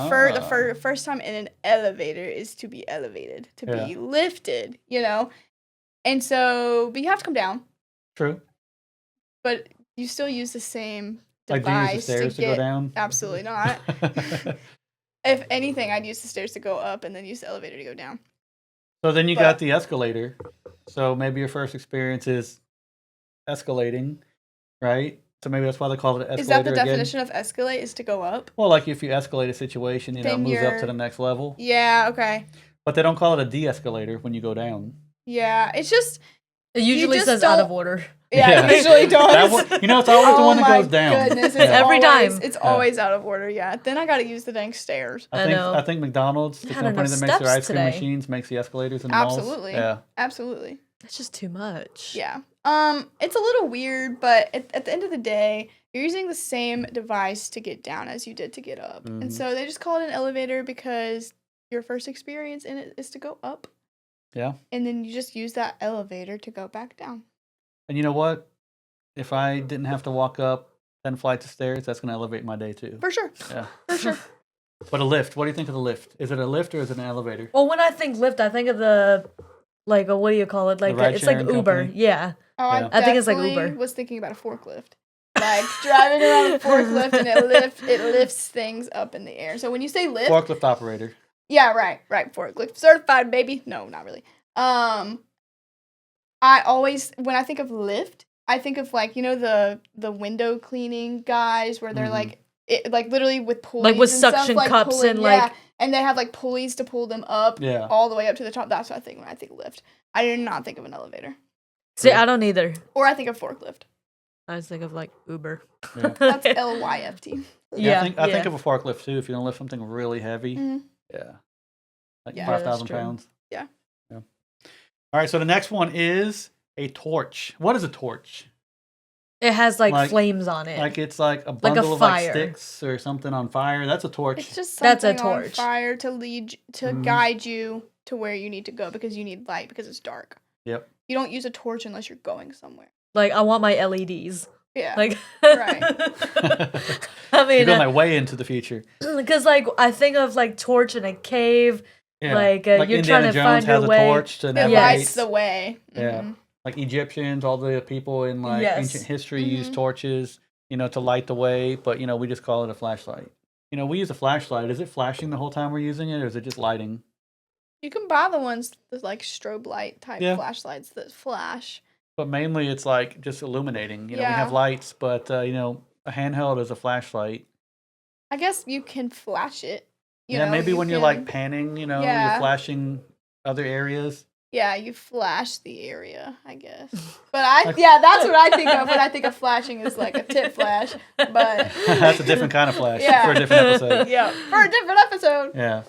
[SPEAKER 1] first time in an elevator is to be elevated, to be lifted, you know? And so, but you have to come down.
[SPEAKER 2] True.
[SPEAKER 1] But you still use the same
[SPEAKER 2] Like, do you use the
[SPEAKER 1] device
[SPEAKER 2] stairs to go down?
[SPEAKER 1] Absolutely not. If anything, I'd use the stairs to go up and then use the elevator to go down.
[SPEAKER 2] So then you got the escalator. So maybe your first experience is escalating, right? So maybe that's why they call it an escalator.
[SPEAKER 1] Is that the definition of escalate, is to go up?
[SPEAKER 2] Well, like if you escalate a situation, it
[SPEAKER 1] Then
[SPEAKER 2] moves up to the next level.
[SPEAKER 1] Yeah, okay.
[SPEAKER 2] But they don't call it a de-escalator when you go down.
[SPEAKER 1] Yeah, it's just...
[SPEAKER 3] It usually
[SPEAKER 1] just
[SPEAKER 3] says out of order.
[SPEAKER 1] Yeah, it usually does.
[SPEAKER 2] It's always the one that goes down.
[SPEAKER 1] Oh my goodness,
[SPEAKER 3] Every time.
[SPEAKER 1] It's always out of order, yeah. Then I gotta use the dang stairs.
[SPEAKER 2] I think McDonald's, the company that makes their ice cream machines, makes the escalators in the malls.
[SPEAKER 1] Absolutely.
[SPEAKER 2] Yeah.
[SPEAKER 1] Absolutely.
[SPEAKER 3] That's just too much.
[SPEAKER 1] Yeah. It's a little weird, but at the end of the day, you're using the same device to get down as you did to get up.
[SPEAKER 2] Mm-hmm.
[SPEAKER 1] And so they just call it an elevator because your first experience in it is to go up.
[SPEAKER 2] Yeah.
[SPEAKER 1] And then you just use that elevator to go back down.
[SPEAKER 2] And you know what? If I didn't have to walk up 10 flights of stairs, that's going to elevate my day too.
[SPEAKER 1] For sure.
[SPEAKER 2] Yeah.
[SPEAKER 1] For sure.
[SPEAKER 2] But a lift, what do you think of the lift? Is it a lift or is it an elevator?
[SPEAKER 3] Well, when I think lift, I think of the, like, what do you call it? Like, it's like
[SPEAKER 2] ride-sharing
[SPEAKER 3] Uber.
[SPEAKER 2] company?
[SPEAKER 3] Yeah.
[SPEAKER 1] Oh,
[SPEAKER 2] Yeah.
[SPEAKER 1] I
[SPEAKER 3] think it's like
[SPEAKER 1] definitely
[SPEAKER 3] Uber.
[SPEAKER 1] was thinking about a forklift. Like driving around a forklift and it lifts things up in the air. So when you say lift,
[SPEAKER 2] Forklift operator.
[SPEAKER 1] yeah, right, forklift certified, baby. No, not really. I always, when I think of lift, I think of like, you know, the window cleaning guys where they're like literally with pulleys,
[SPEAKER 3] like with
[SPEAKER 1] and
[SPEAKER 3] suction
[SPEAKER 1] stuff, like
[SPEAKER 3] cups
[SPEAKER 1] pulling,
[SPEAKER 3] and like,
[SPEAKER 1] and they have like pulleys to pull them up, all the way up to the top. That's what I think when I think lift. I did not think of an elevator.
[SPEAKER 3] see, I don't either.
[SPEAKER 1] Or I think of forklift.
[SPEAKER 3] I just think of like Uber.
[SPEAKER 2] Yeah.
[SPEAKER 1] That's LYFT.
[SPEAKER 2] Yeah, I think of a forklift too. If you're gonna lift something really heavy,
[SPEAKER 1] Mm-hmm.
[SPEAKER 2] like
[SPEAKER 1] Yeah,
[SPEAKER 2] 5,000
[SPEAKER 3] that's true.
[SPEAKER 2] pounds.
[SPEAKER 1] Yeah.
[SPEAKER 2] All right, so the next one is a torch. What is a torch?
[SPEAKER 3] It has like flames on it.
[SPEAKER 2] Like it's like a bundle of like sticks or something on fire. That's a torch.
[SPEAKER 1] It's just
[SPEAKER 3] That's a
[SPEAKER 1] something on
[SPEAKER 3] torch.
[SPEAKER 1] fire to guide you to where you need to go because you need light because it's dark.
[SPEAKER 2] Yep.
[SPEAKER 1] You don't use a torch unless you're going somewhere.
[SPEAKER 3] Like, I want my LEDs.
[SPEAKER 1] Yeah.
[SPEAKER 3] Like,
[SPEAKER 1] Right.
[SPEAKER 3] I mean,
[SPEAKER 2] You're going like way into the future.
[SPEAKER 3] Because like I think of like torch in a cave.
[SPEAKER 2] Yeah.
[SPEAKER 3] Like,
[SPEAKER 2] like
[SPEAKER 3] you're
[SPEAKER 2] Indiana
[SPEAKER 3] trying to
[SPEAKER 2] Jones
[SPEAKER 3] find
[SPEAKER 2] has
[SPEAKER 3] your
[SPEAKER 2] a
[SPEAKER 3] way.
[SPEAKER 2] torch to
[SPEAKER 1] It
[SPEAKER 2] navigate.
[SPEAKER 1] lights the way.
[SPEAKER 2] Yeah.
[SPEAKER 1] Mhm.
[SPEAKER 2] Like Egyptians, all the people in like
[SPEAKER 3] Yes.
[SPEAKER 2] ancient history use
[SPEAKER 1] Mhm.
[SPEAKER 2] torches, you know, to light the way. But you know, we just call it a flashlight. You know, we use a flashlight. Is it flashing the whole time we're using it, or is it just lighting?
[SPEAKER 1] You can buy the ones that like strobe light type
[SPEAKER 2] Yeah.
[SPEAKER 1] flashlights that flash.
[SPEAKER 2] But mainly, it's like just illuminating. You know, we have
[SPEAKER 1] Yeah.
[SPEAKER 2] lights, but you know, a handheld is a flashlight.
[SPEAKER 1] I guess you can flash it. You
[SPEAKER 2] Yeah,
[SPEAKER 1] know,
[SPEAKER 2] maybe
[SPEAKER 1] you
[SPEAKER 2] when you're like panning, you know,
[SPEAKER 1] Yeah.
[SPEAKER 2] you're flashing other areas.
[SPEAKER 1] Yeah, you flash the area, I guess. But that's what I think of when I think of flashing is like a tip flash. But
[SPEAKER 2] That's a different kind of flash
[SPEAKER 1] Yeah.
[SPEAKER 2] for a different episode.
[SPEAKER 1] yeah, for a different episode.
[SPEAKER 2] Yeah,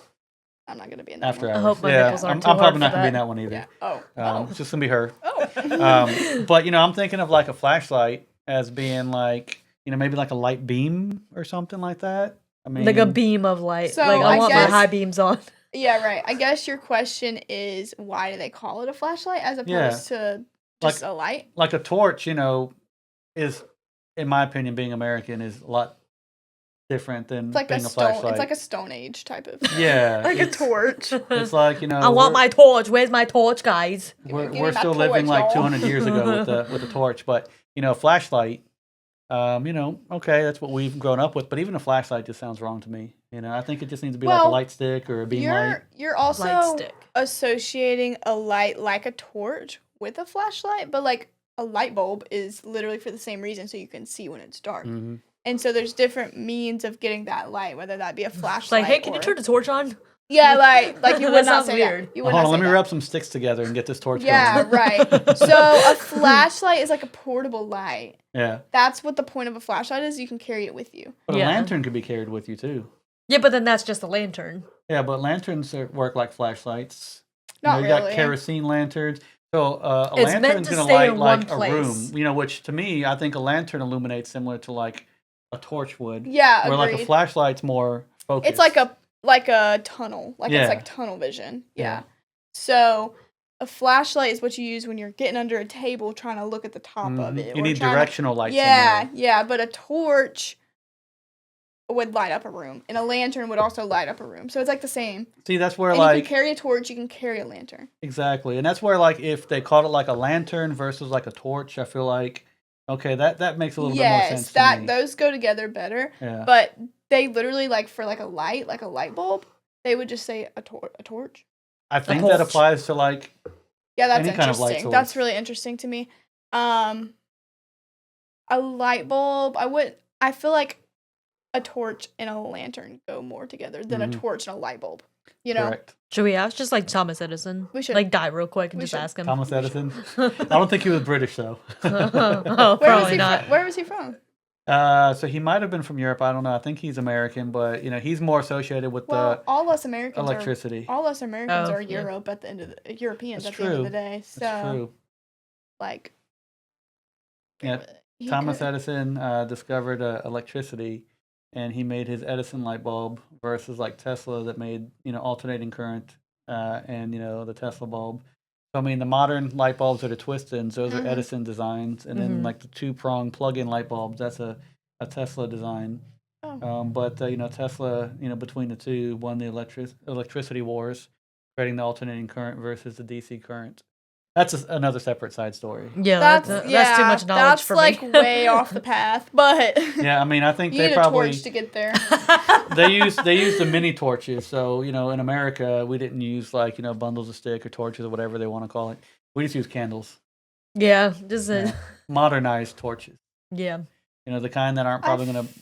[SPEAKER 1] I'm not gonna be in that
[SPEAKER 2] after
[SPEAKER 1] one.
[SPEAKER 2] hours.
[SPEAKER 3] hope my
[SPEAKER 2] yeah,
[SPEAKER 3] nipples aren't
[SPEAKER 2] I'm
[SPEAKER 3] too hard
[SPEAKER 2] probably not
[SPEAKER 3] for
[SPEAKER 2] gonna be in
[SPEAKER 3] that.
[SPEAKER 2] that one either.
[SPEAKER 1] Yeah. Oh.
[SPEAKER 2] It's just gonna be her.
[SPEAKER 1] Oh.
[SPEAKER 2] But you know, I'm thinking of like a flashlight as being like, you know, maybe like a light beam or something like that. I mean,
[SPEAKER 3] Like a beam of light.
[SPEAKER 1] So,
[SPEAKER 3] like I
[SPEAKER 1] I
[SPEAKER 3] want
[SPEAKER 1] guess-
[SPEAKER 3] my high beams on.
[SPEAKER 1] Yeah, right. I guess your question is why do they call it a flashlight as opposed to just a light?
[SPEAKER 2] like a torch. You know, is in my opinion, being American is a lot different than
[SPEAKER 1] It's like
[SPEAKER 2] being
[SPEAKER 1] a
[SPEAKER 2] a
[SPEAKER 1] stone.
[SPEAKER 2] flashlight.
[SPEAKER 1] It's like a Stone Age type of.
[SPEAKER 2] yeah,
[SPEAKER 1] like a
[SPEAKER 2] it's,
[SPEAKER 1] torch.
[SPEAKER 2] it's like, you know,
[SPEAKER 3] I want my torch. Where's my torch, guys?
[SPEAKER 2] We're,
[SPEAKER 1] Give me
[SPEAKER 2] we're
[SPEAKER 1] my
[SPEAKER 2] still living
[SPEAKER 1] torch,
[SPEAKER 2] like
[SPEAKER 1] y'all.
[SPEAKER 2] 200 years ago with the torch, but you know, a flashlight. You know, okay, that's what we've grown up with, but even a flashlight just sounds wrong to me. You know, I think it just needs to be like a
[SPEAKER 1] Well,
[SPEAKER 2] light stick or a beam light.
[SPEAKER 1] You're also
[SPEAKER 3] Light stick.
[SPEAKER 1] associating a light like a torch with a flashlight, but like a light bulb is literally for the same reason, so you can see when it's dark.
[SPEAKER 2] Mhm.
[SPEAKER 1] And so there's different means of getting that light, whether that be a
[SPEAKER 3] It's
[SPEAKER 1] flashlight.
[SPEAKER 3] like, hey, can you
[SPEAKER 1] or-
[SPEAKER 3] turn the torch on?
[SPEAKER 1] Yeah, like you would
[SPEAKER 3] That
[SPEAKER 1] not
[SPEAKER 3] sounds
[SPEAKER 1] say
[SPEAKER 3] weird.
[SPEAKER 1] that. You would
[SPEAKER 2] Hold
[SPEAKER 1] not
[SPEAKER 2] on, let
[SPEAKER 1] say
[SPEAKER 2] me
[SPEAKER 1] that.
[SPEAKER 2] rub some sticks together and get this torch
[SPEAKER 1] Yeah,
[SPEAKER 2] going.
[SPEAKER 1] right. So a flashlight is like a portable light.
[SPEAKER 2] Yeah,
[SPEAKER 1] That's what the point of a flashlight is. You can carry it with you.
[SPEAKER 2] but
[SPEAKER 3] Yeah.
[SPEAKER 2] a lantern could be carried with you too.
[SPEAKER 3] Yeah, but then that's just a lantern.
[SPEAKER 2] Yeah, but lanterns work like flashlights.
[SPEAKER 1] Not
[SPEAKER 2] you
[SPEAKER 1] really.
[SPEAKER 2] got kerosene lanterns. So a
[SPEAKER 3] It's meant
[SPEAKER 2] lantern's
[SPEAKER 3] to
[SPEAKER 2] gonna
[SPEAKER 3] stay
[SPEAKER 2] light
[SPEAKER 3] in
[SPEAKER 2] like
[SPEAKER 3] one
[SPEAKER 2] a room.
[SPEAKER 3] place.
[SPEAKER 2] You know, which to me, I think a lantern illuminates similar to like a torch would.
[SPEAKER 1] Yeah,
[SPEAKER 2] Where
[SPEAKER 1] agreed.
[SPEAKER 2] like a flashlight's more focused.
[SPEAKER 1] It's like like a tunnel. Like
[SPEAKER 2] Yeah.
[SPEAKER 1] it's like tunnel vision.
[SPEAKER 2] Yeah.
[SPEAKER 1] Yeah. So a flashlight is what you use when you're getting under a table trying to look at the top of it.
[SPEAKER 2] You
[SPEAKER 1] or
[SPEAKER 2] need
[SPEAKER 1] trying to-
[SPEAKER 2] directional light
[SPEAKER 1] Yeah,
[SPEAKER 2] somewhere.
[SPEAKER 1] yeah. But a torch would light up a room, and a lantern would also light up a room. So it's like the same.
[SPEAKER 2] See, that's where
[SPEAKER 1] And you
[SPEAKER 2] like
[SPEAKER 1] can carry a torch, you can carry a lantern.
[SPEAKER 2] exactly, and that's where like if they called it like a lantern versus like a torch, I feel like okay, that makes a little bit more sense to me.
[SPEAKER 1] Those go together better.
[SPEAKER 2] Yeah.
[SPEAKER 1] But they literally like for like a light bulb, they would just say a torch.
[SPEAKER 2] I think that
[SPEAKER 3] torch.
[SPEAKER 2] applies to like
[SPEAKER 1] Yeah, that's
[SPEAKER 2] any kind of light
[SPEAKER 1] interesting.
[SPEAKER 2] source.
[SPEAKER 1] That's really interesting to me. A light bulb, I feel like a torch and a lantern go more together than a torch and a light bulb. You know?
[SPEAKER 2] correct.
[SPEAKER 3] Should we ask just like Thomas Edison?
[SPEAKER 1] We should.
[SPEAKER 3] Like die real quick and
[SPEAKER 1] We
[SPEAKER 3] just
[SPEAKER 1] should.
[SPEAKER 3] ask him.
[SPEAKER 2] Thomas Edison. I don't think he was British though.
[SPEAKER 3] Oh,
[SPEAKER 1] Where was
[SPEAKER 3] probably
[SPEAKER 1] he
[SPEAKER 3] not.
[SPEAKER 1] from? Where was he from?
[SPEAKER 2] So he might have been from Europe. I don't know. I think he's American, but you know he's more associated with
[SPEAKER 1] Well, all us Americans
[SPEAKER 2] electricity.
[SPEAKER 1] All us Americans
[SPEAKER 3] Oh,
[SPEAKER 1] are
[SPEAKER 3] yeah.
[SPEAKER 1] Europe at the end of the Europeans
[SPEAKER 2] That's
[SPEAKER 1] at the end of
[SPEAKER 2] true.
[SPEAKER 1] the day. So
[SPEAKER 2] That's true.
[SPEAKER 1] like
[SPEAKER 2] Yeah,
[SPEAKER 1] he
[SPEAKER 2] Thomas
[SPEAKER 1] could-
[SPEAKER 2] Edison discovered electricity, and he made his Edison light bulb versus like Tesla that made alternating current and the Tesla bulb. So I mean the modern light bulbs are the twist-ins; those are Edison designs, and then like the two-prong plug-in light bulbs, that's a Tesla design.
[SPEAKER 1] Oh.
[SPEAKER 2] But Tesla, between the two, won the electricity wars, creating the alternating current versus the DC current. That's another separate side story.
[SPEAKER 3] Yeah,
[SPEAKER 1] That's
[SPEAKER 3] that's too
[SPEAKER 1] yeah,
[SPEAKER 3] much knowledge
[SPEAKER 1] that's
[SPEAKER 3] for
[SPEAKER 1] like
[SPEAKER 3] me.
[SPEAKER 1] way off the path, but
[SPEAKER 2] Yeah, I mean, I think
[SPEAKER 1] you
[SPEAKER 2] they
[SPEAKER 1] need
[SPEAKER 2] probably
[SPEAKER 1] a torch to get there.
[SPEAKER 2] they use the mini torches. So in America, we didn't use like bundles of stick or torches or whatever they want to call it. We just use candles,
[SPEAKER 3] Yeah, just
[SPEAKER 2] Yeah. Modernized torches.
[SPEAKER 3] yeah.
[SPEAKER 2] The kind that aren't probably going to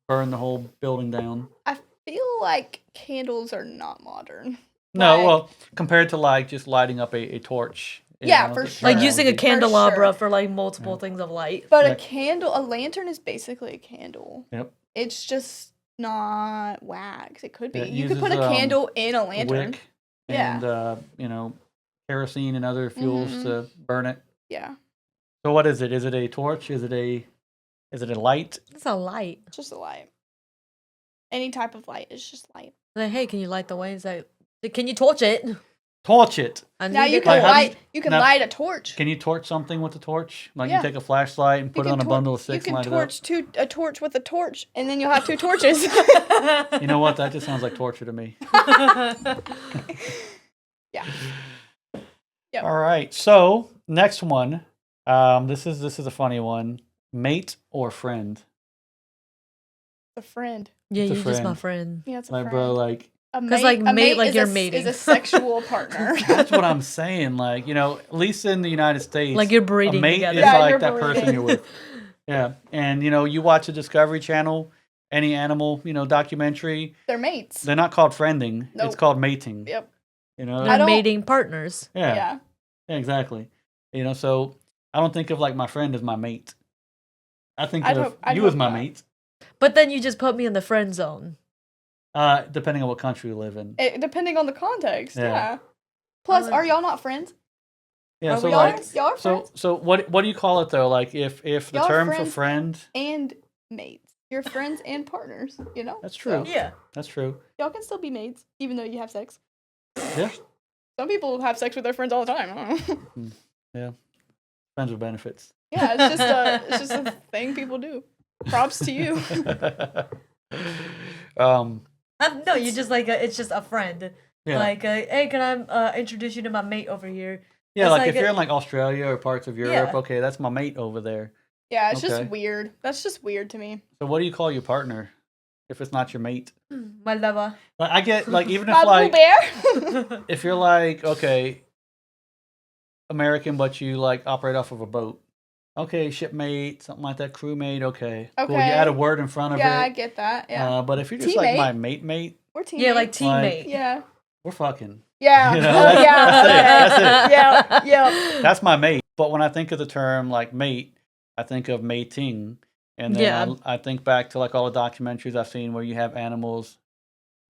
[SPEAKER 2] burn the whole building down.
[SPEAKER 1] I feel like candles are not modern.
[SPEAKER 2] No,
[SPEAKER 1] Like-
[SPEAKER 2] well, compared to like just lighting up a torch.
[SPEAKER 1] Yeah, for
[SPEAKER 2] the
[SPEAKER 1] sure.
[SPEAKER 3] Like
[SPEAKER 2] technology.
[SPEAKER 3] using a
[SPEAKER 1] For
[SPEAKER 3] candelabra
[SPEAKER 1] sure.
[SPEAKER 3] for like multiple things of light.
[SPEAKER 1] But
[SPEAKER 2] Yeah.
[SPEAKER 1] a lantern is basically a candle.
[SPEAKER 2] Yep.
[SPEAKER 1] It's just not wax. It could be.
[SPEAKER 2] Yeah, it
[SPEAKER 1] You could put a
[SPEAKER 2] uses,
[SPEAKER 1] candle in a lantern.
[SPEAKER 2] wick
[SPEAKER 1] Yeah.
[SPEAKER 2] and kerosene and other fuels
[SPEAKER 1] Mhm.
[SPEAKER 2] to burn it.
[SPEAKER 1] Yeah.
[SPEAKER 2] So what is it? Is it a torch? Is it a light?
[SPEAKER 3] It's a light.
[SPEAKER 1] It's just a light. Any type of light is just light.
[SPEAKER 3] Like, hey, can you light the way? It's like, can you torch it?
[SPEAKER 2] Torch it.
[SPEAKER 3] I
[SPEAKER 1] Now
[SPEAKER 3] need
[SPEAKER 1] you
[SPEAKER 3] it-
[SPEAKER 1] can
[SPEAKER 2] Like, how do
[SPEAKER 1] light.
[SPEAKER 2] you-
[SPEAKER 1] You can
[SPEAKER 2] now-
[SPEAKER 1] light a torch.
[SPEAKER 2] Can you torch something with a torch? Like
[SPEAKER 1] Yeah.
[SPEAKER 2] you take a flashlight and put it on a bundle of sticks
[SPEAKER 1] You
[SPEAKER 2] and
[SPEAKER 1] can
[SPEAKER 2] light it
[SPEAKER 1] torch a torch with a torch, and then you'll have two torches.
[SPEAKER 2] up. You know what? That just sounds like torture to me.
[SPEAKER 1] Yeah. Yep.
[SPEAKER 2] All right. So next one. This is a funny one. Mate or friend?
[SPEAKER 1] A friend.
[SPEAKER 3] Yeah,
[SPEAKER 2] It's a
[SPEAKER 3] you're just my
[SPEAKER 2] friend.
[SPEAKER 3] friend.
[SPEAKER 1] Yeah, it's a
[SPEAKER 2] Like,
[SPEAKER 1] friend.
[SPEAKER 2] bro, like
[SPEAKER 1] A
[SPEAKER 3] 'Cause, like,
[SPEAKER 1] a
[SPEAKER 3] mate, like,
[SPEAKER 1] is
[SPEAKER 3] you're
[SPEAKER 1] a,
[SPEAKER 3] mating.
[SPEAKER 1] is a sexual partner.
[SPEAKER 2] that's what I'm saying. Like, at least in the United States,
[SPEAKER 3] Like you're
[SPEAKER 2] a
[SPEAKER 3] breeding
[SPEAKER 2] mate
[SPEAKER 3] together.
[SPEAKER 2] is
[SPEAKER 1] Yeah,
[SPEAKER 2] like
[SPEAKER 1] you're
[SPEAKER 2] that person
[SPEAKER 1] breeding.
[SPEAKER 2] you're with. Yeah, and you watch the Discovery Channel, any animal documentary,
[SPEAKER 1] They're mates.
[SPEAKER 2] they're not called friending. It's
[SPEAKER 1] Nope.
[SPEAKER 2] called mating.
[SPEAKER 1] Yep.
[SPEAKER 2] You know.
[SPEAKER 1] I
[SPEAKER 3] They're
[SPEAKER 1] don't-
[SPEAKER 3] mating partners.
[SPEAKER 2] Yeah.
[SPEAKER 1] Yeah.
[SPEAKER 2] Yeah, exactly. So I don't think of like my friend as my mate. I think
[SPEAKER 1] I'd
[SPEAKER 2] of
[SPEAKER 1] hope- I'd
[SPEAKER 2] you as
[SPEAKER 1] hope
[SPEAKER 2] my
[SPEAKER 1] not.
[SPEAKER 2] mate.
[SPEAKER 3] But then you just put me in the friend zone.
[SPEAKER 2] Depending on what country we live in.
[SPEAKER 1] Depending on the context.
[SPEAKER 2] Yeah.
[SPEAKER 1] Yeah. Plus,
[SPEAKER 3] Uh,
[SPEAKER 1] are y'all not friends?
[SPEAKER 2] Yeah.
[SPEAKER 3] Are
[SPEAKER 2] So
[SPEAKER 3] we
[SPEAKER 1] Y'all,
[SPEAKER 2] like,
[SPEAKER 1] are, y'all are friends
[SPEAKER 2] so what do you call it though? Like if the
[SPEAKER 1] Y'all are
[SPEAKER 2] term for
[SPEAKER 1] friends
[SPEAKER 2] friend,
[SPEAKER 1] and mates. You're friends and partners. You know.
[SPEAKER 2] That's true.
[SPEAKER 1] So,
[SPEAKER 3] Yeah.
[SPEAKER 2] that's true.
[SPEAKER 1] y'all can still be mates even though you have sex.
[SPEAKER 2] Yeah.
[SPEAKER 1] Some people have sex with their friends all the time. I don't know.
[SPEAKER 2] Yeah. Friends with benefits.
[SPEAKER 1] Yeah, it's just a thing people do. Props to you.
[SPEAKER 3] No, you just like it's just a friend.
[SPEAKER 2] Yeah.
[SPEAKER 3] Like, hey, can I introduce you to my mate over here?
[SPEAKER 2] Yeah,
[SPEAKER 3] it's
[SPEAKER 2] like
[SPEAKER 3] like
[SPEAKER 2] if you're
[SPEAKER 3] a-
[SPEAKER 2] in like Australia or parts of Europe,
[SPEAKER 3] Yeah.
[SPEAKER 2] okay, that's my mate over there.
[SPEAKER 1] Yeah, it's
[SPEAKER 2] Okay.
[SPEAKER 1] just weird. That's just weird to me.
[SPEAKER 2] So what do you call your partner if it's not your mate?
[SPEAKER 3] My lover.
[SPEAKER 2] Like I get like even if
[SPEAKER 1] My
[SPEAKER 2] like
[SPEAKER 1] bear.
[SPEAKER 2] if you're like okay, American, but you like operate off of a boat. Okay, shipmate, something like that, crewmate. Okay, cool. You
[SPEAKER 1] Okay.
[SPEAKER 2] add a word in front of
[SPEAKER 1] Yeah, I
[SPEAKER 2] it.
[SPEAKER 1] get that. Yeah,
[SPEAKER 2] But if you're just like
[SPEAKER 1] Teammate.
[SPEAKER 2] my mate,
[SPEAKER 1] we're teammates.
[SPEAKER 3] Yeah, like teammate.
[SPEAKER 1] Yeah.
[SPEAKER 2] we're fucking.
[SPEAKER 1] Yeah.
[SPEAKER 2] You know,
[SPEAKER 1] Oh,
[SPEAKER 2] that's-
[SPEAKER 1] yeah.
[SPEAKER 2] that's it,
[SPEAKER 1] okay.
[SPEAKER 2] that's it.
[SPEAKER 1] Yeah. Yeah.
[SPEAKER 2] That's my mate. But when I think of the term like mate, I think of mating, and then
[SPEAKER 3] Yeah.
[SPEAKER 2] I think back to like all the documentaries I've seen where you have animals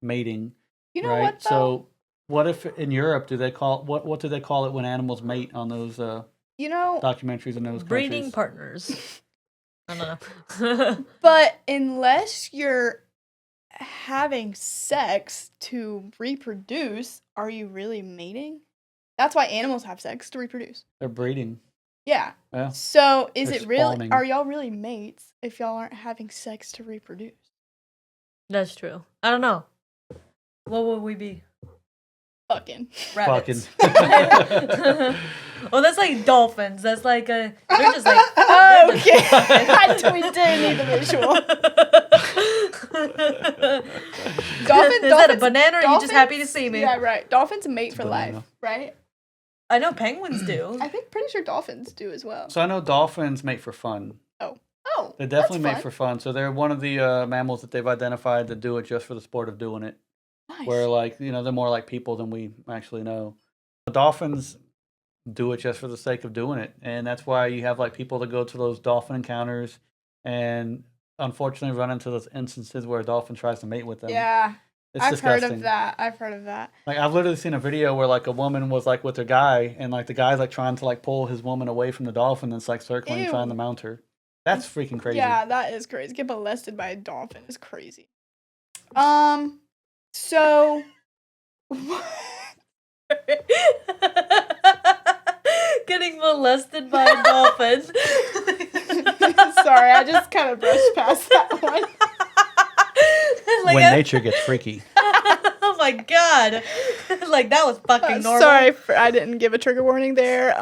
[SPEAKER 2] mating.
[SPEAKER 1] You know
[SPEAKER 2] right?
[SPEAKER 1] what though?
[SPEAKER 2] So what if in Europe do they call what do they call it when animals mate on those
[SPEAKER 1] You know,
[SPEAKER 2] documentaries in those
[SPEAKER 3] Breeding
[SPEAKER 2] countries?
[SPEAKER 3] partners. I don't know.
[SPEAKER 1] but unless you're having sex to reproduce, are you really mating? That's why animals have sex to reproduce.
[SPEAKER 2] They're breeding.
[SPEAKER 1] Yeah.
[SPEAKER 2] Yeah.
[SPEAKER 1] So is
[SPEAKER 2] They're
[SPEAKER 1] it really?
[SPEAKER 2] spawning.
[SPEAKER 1] Are y'all really mates if y'all aren't having sex to reproduce?
[SPEAKER 3] That's true. I don't know. What would we be?
[SPEAKER 1] Fucking.
[SPEAKER 3] Rabbits.
[SPEAKER 2] Fucking.
[SPEAKER 3] Oh, that's like dolphins. That's like a. They're just like.
[SPEAKER 1] Okay. We did need the visual. Dolphins.
[SPEAKER 3] Is that a banana? Or are you just happy to
[SPEAKER 1] dolphins-
[SPEAKER 3] see me?
[SPEAKER 1] Yeah, right. Dolphins mate
[SPEAKER 2] It's
[SPEAKER 1] for
[SPEAKER 2] a
[SPEAKER 1] life,
[SPEAKER 2] banana.
[SPEAKER 1] right?
[SPEAKER 3] I know penguins do.
[SPEAKER 1] I think pretty sure dolphins do as well.
[SPEAKER 2] So I know dolphins mate for fun.
[SPEAKER 1] Oh,
[SPEAKER 2] They definitely
[SPEAKER 1] that's
[SPEAKER 2] mate for fun. So they're one of the mammals that they've identified that do it just for the sport of doing it.
[SPEAKER 1] nice.
[SPEAKER 2] Where like they're more like people than we actually know. The dolphins do it just for the sake of doing it, and that's why you have like people that go to those dolphin encounters, and unfortunately run into those instances where a dolphin tries to mate with them.
[SPEAKER 1] Yeah,
[SPEAKER 2] it's
[SPEAKER 1] I've
[SPEAKER 2] disgusting.
[SPEAKER 1] heard of that. I've heard of that.
[SPEAKER 2] Like I've literally seen a video where like a woman was like with a guy, and like the guy's like trying to like pull his woman away from the dolphin that's like circling and trying to
[SPEAKER 1] Ew.
[SPEAKER 2] mount her. That's freaking crazy.
[SPEAKER 1] Yeah, that is crazy. Get molested by a dolphin is crazy. So
[SPEAKER 3] Getting molested by a dolphin.
[SPEAKER 1] sorry, I just kind of brushed past that one.
[SPEAKER 3] Like
[SPEAKER 2] when nature gets freaky.
[SPEAKER 3] Oh my god. Like that was fucking normal.
[SPEAKER 1] Sorry, I didn't give a trigger warning there.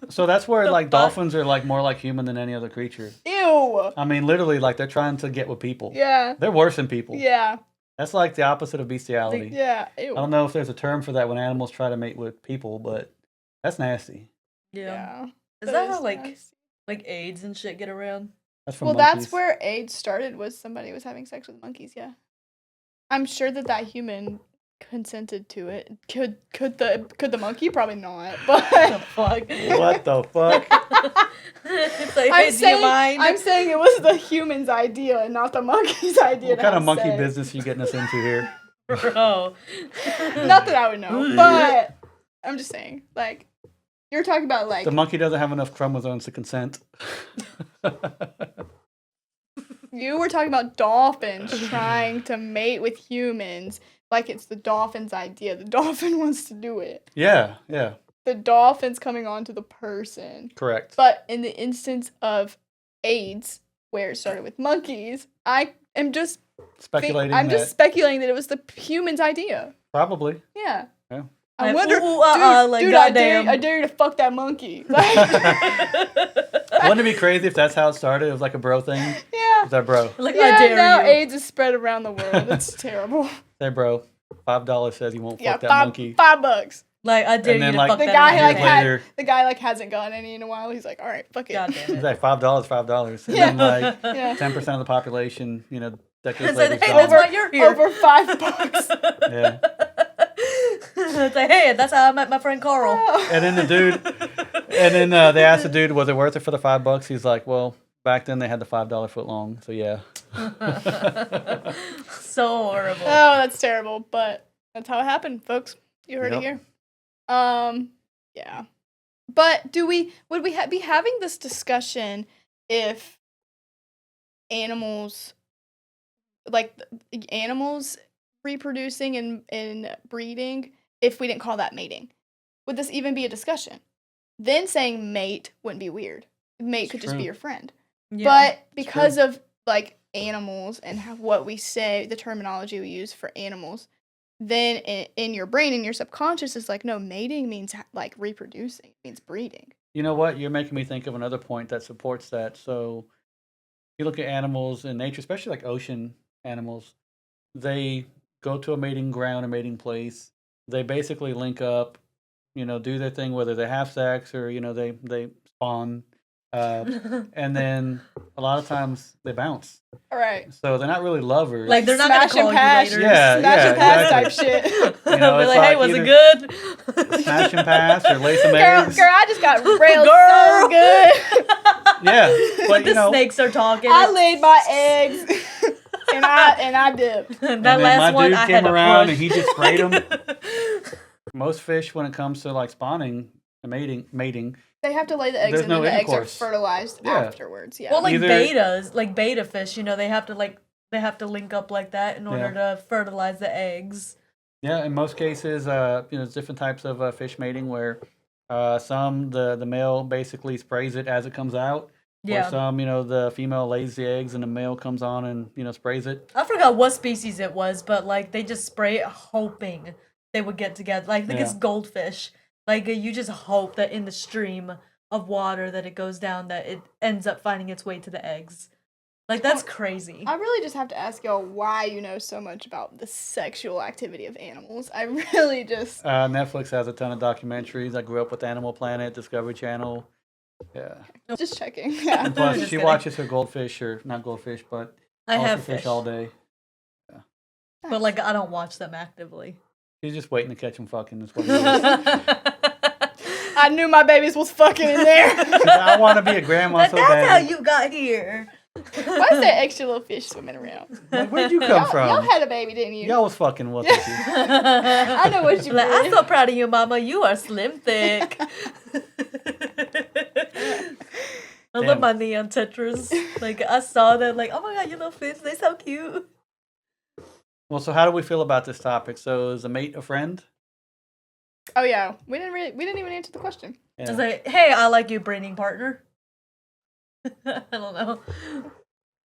[SPEAKER 2] So that's where
[SPEAKER 3] The
[SPEAKER 2] like
[SPEAKER 3] fuck?
[SPEAKER 2] dolphins are like more like human than any other creature.
[SPEAKER 1] Ew.
[SPEAKER 2] I mean, literally, like they're trying to get with people.
[SPEAKER 1] Yeah.
[SPEAKER 2] They're worse than people.
[SPEAKER 1] Yeah.
[SPEAKER 2] That's like the opposite of bestiality.
[SPEAKER 1] Yeah. Ew.
[SPEAKER 2] I don't know if there's a term for that when animals try to mate with people, but that's nasty.
[SPEAKER 3] Yeah.
[SPEAKER 1] Yeah.
[SPEAKER 3] Is that how
[SPEAKER 1] nasty.
[SPEAKER 3] like AIDS and shit get around?
[SPEAKER 2] That's from
[SPEAKER 1] Well,
[SPEAKER 2] monkeys.
[SPEAKER 1] that's where AIDS started. Was somebody was having sex with monkeys? Yeah. I'm sure that human consented to it. Could the monkey? Probably not.
[SPEAKER 3] What the
[SPEAKER 1] But
[SPEAKER 3] fuck?
[SPEAKER 2] What the fuck?
[SPEAKER 3] It's like, hey, do you mind?
[SPEAKER 1] I'm saying it was the human's idea and not the monkey's idea.
[SPEAKER 2] What
[SPEAKER 1] to
[SPEAKER 2] kind of
[SPEAKER 1] have
[SPEAKER 2] monkey
[SPEAKER 1] sex.
[SPEAKER 2] business are you getting us into here?
[SPEAKER 3] Bro.
[SPEAKER 1] Not that I would know, but I'm just saying. Like, you're talking about like
[SPEAKER 2] The monkey doesn't have enough chromosomes to consent.
[SPEAKER 1] you were talking about dolphins trying to mate with humans. Like it's the dolphin's idea. The dolphin wants to do it.
[SPEAKER 2] Yeah,
[SPEAKER 1] The dolphin's coming on to the person.
[SPEAKER 2] correct.
[SPEAKER 1] But in the instance of AIDS, where it started with monkeys, I am just
[SPEAKER 2] Speculating
[SPEAKER 1] I'm
[SPEAKER 2] that
[SPEAKER 1] just speculating that it was the human's idea.
[SPEAKER 2] probably.
[SPEAKER 1] Yeah.
[SPEAKER 2] Yeah.
[SPEAKER 1] I
[SPEAKER 3] Like,
[SPEAKER 1] wonder,
[SPEAKER 3] ooh, like,
[SPEAKER 1] dude,
[SPEAKER 3] goddamn.
[SPEAKER 1] I dare you to fuck that monkey. Like,
[SPEAKER 2] Wouldn't it be crazy if that's how it started? It was like a bro thing.
[SPEAKER 1] yeah.
[SPEAKER 2] Is that bro?
[SPEAKER 3] Like, I
[SPEAKER 1] Yeah,
[SPEAKER 3] dare
[SPEAKER 1] now
[SPEAKER 3] you.
[SPEAKER 1] AIDS is spread around the world. It's terrible.
[SPEAKER 2] Hey, bro. $5 says you won't
[SPEAKER 1] Yeah,
[SPEAKER 2] fuck that monkey.
[SPEAKER 1] $5.
[SPEAKER 3] Like, I dare
[SPEAKER 2] And
[SPEAKER 3] you
[SPEAKER 2] then,
[SPEAKER 3] to
[SPEAKER 2] like,
[SPEAKER 3] fuck
[SPEAKER 1] The
[SPEAKER 3] that
[SPEAKER 1] guy
[SPEAKER 3] monkey.
[SPEAKER 1] like
[SPEAKER 2] Years
[SPEAKER 1] had
[SPEAKER 2] later,
[SPEAKER 1] the guy like hasn't gotten any in a while. He's like, all right, fuck it.
[SPEAKER 3] God damn
[SPEAKER 2] it's
[SPEAKER 3] it.
[SPEAKER 2] like $5, $5. And
[SPEAKER 1] Yeah.
[SPEAKER 2] then like
[SPEAKER 1] Yeah.
[SPEAKER 2] 10% of the population, decades
[SPEAKER 3] It's
[SPEAKER 2] later.
[SPEAKER 3] like, hey,
[SPEAKER 2] is
[SPEAKER 3] that's
[SPEAKER 2] gone.
[SPEAKER 3] why you're here.
[SPEAKER 1] Over $5.
[SPEAKER 2] Yeah.
[SPEAKER 3] It's like, hey, that's how I met my friend Carl.
[SPEAKER 2] And then they asked the dude, was it worth it for the $5? He's like, well, back then they had the $5 foot long, so yeah.
[SPEAKER 3] So horrible.
[SPEAKER 1] Oh, that's terrible, but that's how it happened, folks. You heard
[SPEAKER 2] Yep.
[SPEAKER 1] it here. Yeah. But would we be having this discussion if animals, like animals reproducing and breeding, if we didn't call that mating? Would this even be a discussion? Then saying mate wouldn't be weird. Mate
[SPEAKER 2] It's
[SPEAKER 1] could just be
[SPEAKER 2] true.
[SPEAKER 1] your friend.
[SPEAKER 3] Yeah.
[SPEAKER 1] But because of like animals and what we say, the terminology we use for animals, then in your brain, in your subconscious, is like, no, mating means like reproducing, it means breeding.
[SPEAKER 2] You know what? You're making me think of another point that supports that. So you look at animals in nature, especially like ocean animals, they go to a mating ground, a mating place. They basically link up, do their thing, whether they have sex or, they spawn. And then a lot of times they bounce.
[SPEAKER 1] All right.
[SPEAKER 2] So they're not really lovers.
[SPEAKER 3] Like, they're not gonna
[SPEAKER 1] Smash and
[SPEAKER 3] call you
[SPEAKER 1] pass.
[SPEAKER 3] later.
[SPEAKER 2] Yeah,
[SPEAKER 1] Smash and pass type
[SPEAKER 2] exactly.
[SPEAKER 1] shit.
[SPEAKER 2] You know,
[SPEAKER 3] Be
[SPEAKER 2] it's
[SPEAKER 3] like, hey,
[SPEAKER 2] like
[SPEAKER 3] was it
[SPEAKER 2] either
[SPEAKER 3] good?
[SPEAKER 2] smash and pass or lay some
[SPEAKER 1] Girl,
[SPEAKER 2] eggs.
[SPEAKER 1] I just got railed
[SPEAKER 3] Girl.
[SPEAKER 1] so good.
[SPEAKER 2] Yeah, but
[SPEAKER 3] The snakes are talking.
[SPEAKER 1] I laid my eggs and I dipped.
[SPEAKER 3] That
[SPEAKER 2] And then
[SPEAKER 3] last
[SPEAKER 2] my
[SPEAKER 3] one,
[SPEAKER 2] dude
[SPEAKER 3] I
[SPEAKER 2] came
[SPEAKER 3] had to
[SPEAKER 2] around
[SPEAKER 3] push.
[SPEAKER 2] and he just sprayed them. Most fish, when it comes to like spawning and mating,
[SPEAKER 1] They have to lay the eggs
[SPEAKER 2] There's
[SPEAKER 1] and
[SPEAKER 2] no
[SPEAKER 1] then the eggs are
[SPEAKER 2] intercourse.
[SPEAKER 1] fertilized
[SPEAKER 2] Yeah.
[SPEAKER 1] afterwards. Yeah.
[SPEAKER 3] Well, like
[SPEAKER 2] Either-
[SPEAKER 3] betas, like beta fish, they have to like they have to link up like that in order to fertilize the eggs.
[SPEAKER 2] Yeah, in most cases, there's different types of fish mating where some the male basically sprays it as it comes out. Or some, the female lays the eggs and the male comes on and sprays it.
[SPEAKER 3] I forgot what species it was, but like they just spray it hoping they would get together. Like I think it's goldfish. Like you just hope that in the stream of water that it goes down that it ends up finding its way to the eggs. Like that's crazy.
[SPEAKER 1] I really just have to ask y'all why you know so much about the sexual activity of animals. I really just
[SPEAKER 2] Netflix has a ton of documentaries. I grew up with Animal Planet, Discovery Channel. Yeah.
[SPEAKER 1] Just checking. Yeah.
[SPEAKER 2] And plus, she watches her goldfish, or not goldfish, but
[SPEAKER 3] I have
[SPEAKER 2] fish all day.
[SPEAKER 3] Yeah. But like, I don't watch them actively.
[SPEAKER 2] She's just waiting to catch them fucking. Is what it is.
[SPEAKER 1] I knew my babies was fucking in there.
[SPEAKER 2] I want to be a grandma so bad.
[SPEAKER 3] That's how you got here.
[SPEAKER 1] Why is there extra little fish swimming around?
[SPEAKER 2] Like, where'd you come from?
[SPEAKER 1] Y'all had a baby, didn't you?
[SPEAKER 2] Y'all was fucking with you.
[SPEAKER 1] I know what you
[SPEAKER 3] like,
[SPEAKER 1] did.
[SPEAKER 3] I'm so proud of you, Mama. You are slim thick. I love my neon tetras. Like I saw that, like, oh my god, you little fish, they so cute.
[SPEAKER 2] Well, so how do we feel about this topic? So is a mate a friend?
[SPEAKER 1] Oh yeah, we didn't even answer the question.
[SPEAKER 2] Yeah.
[SPEAKER 3] I was like, hey, I like you, breeding partner. I don't know.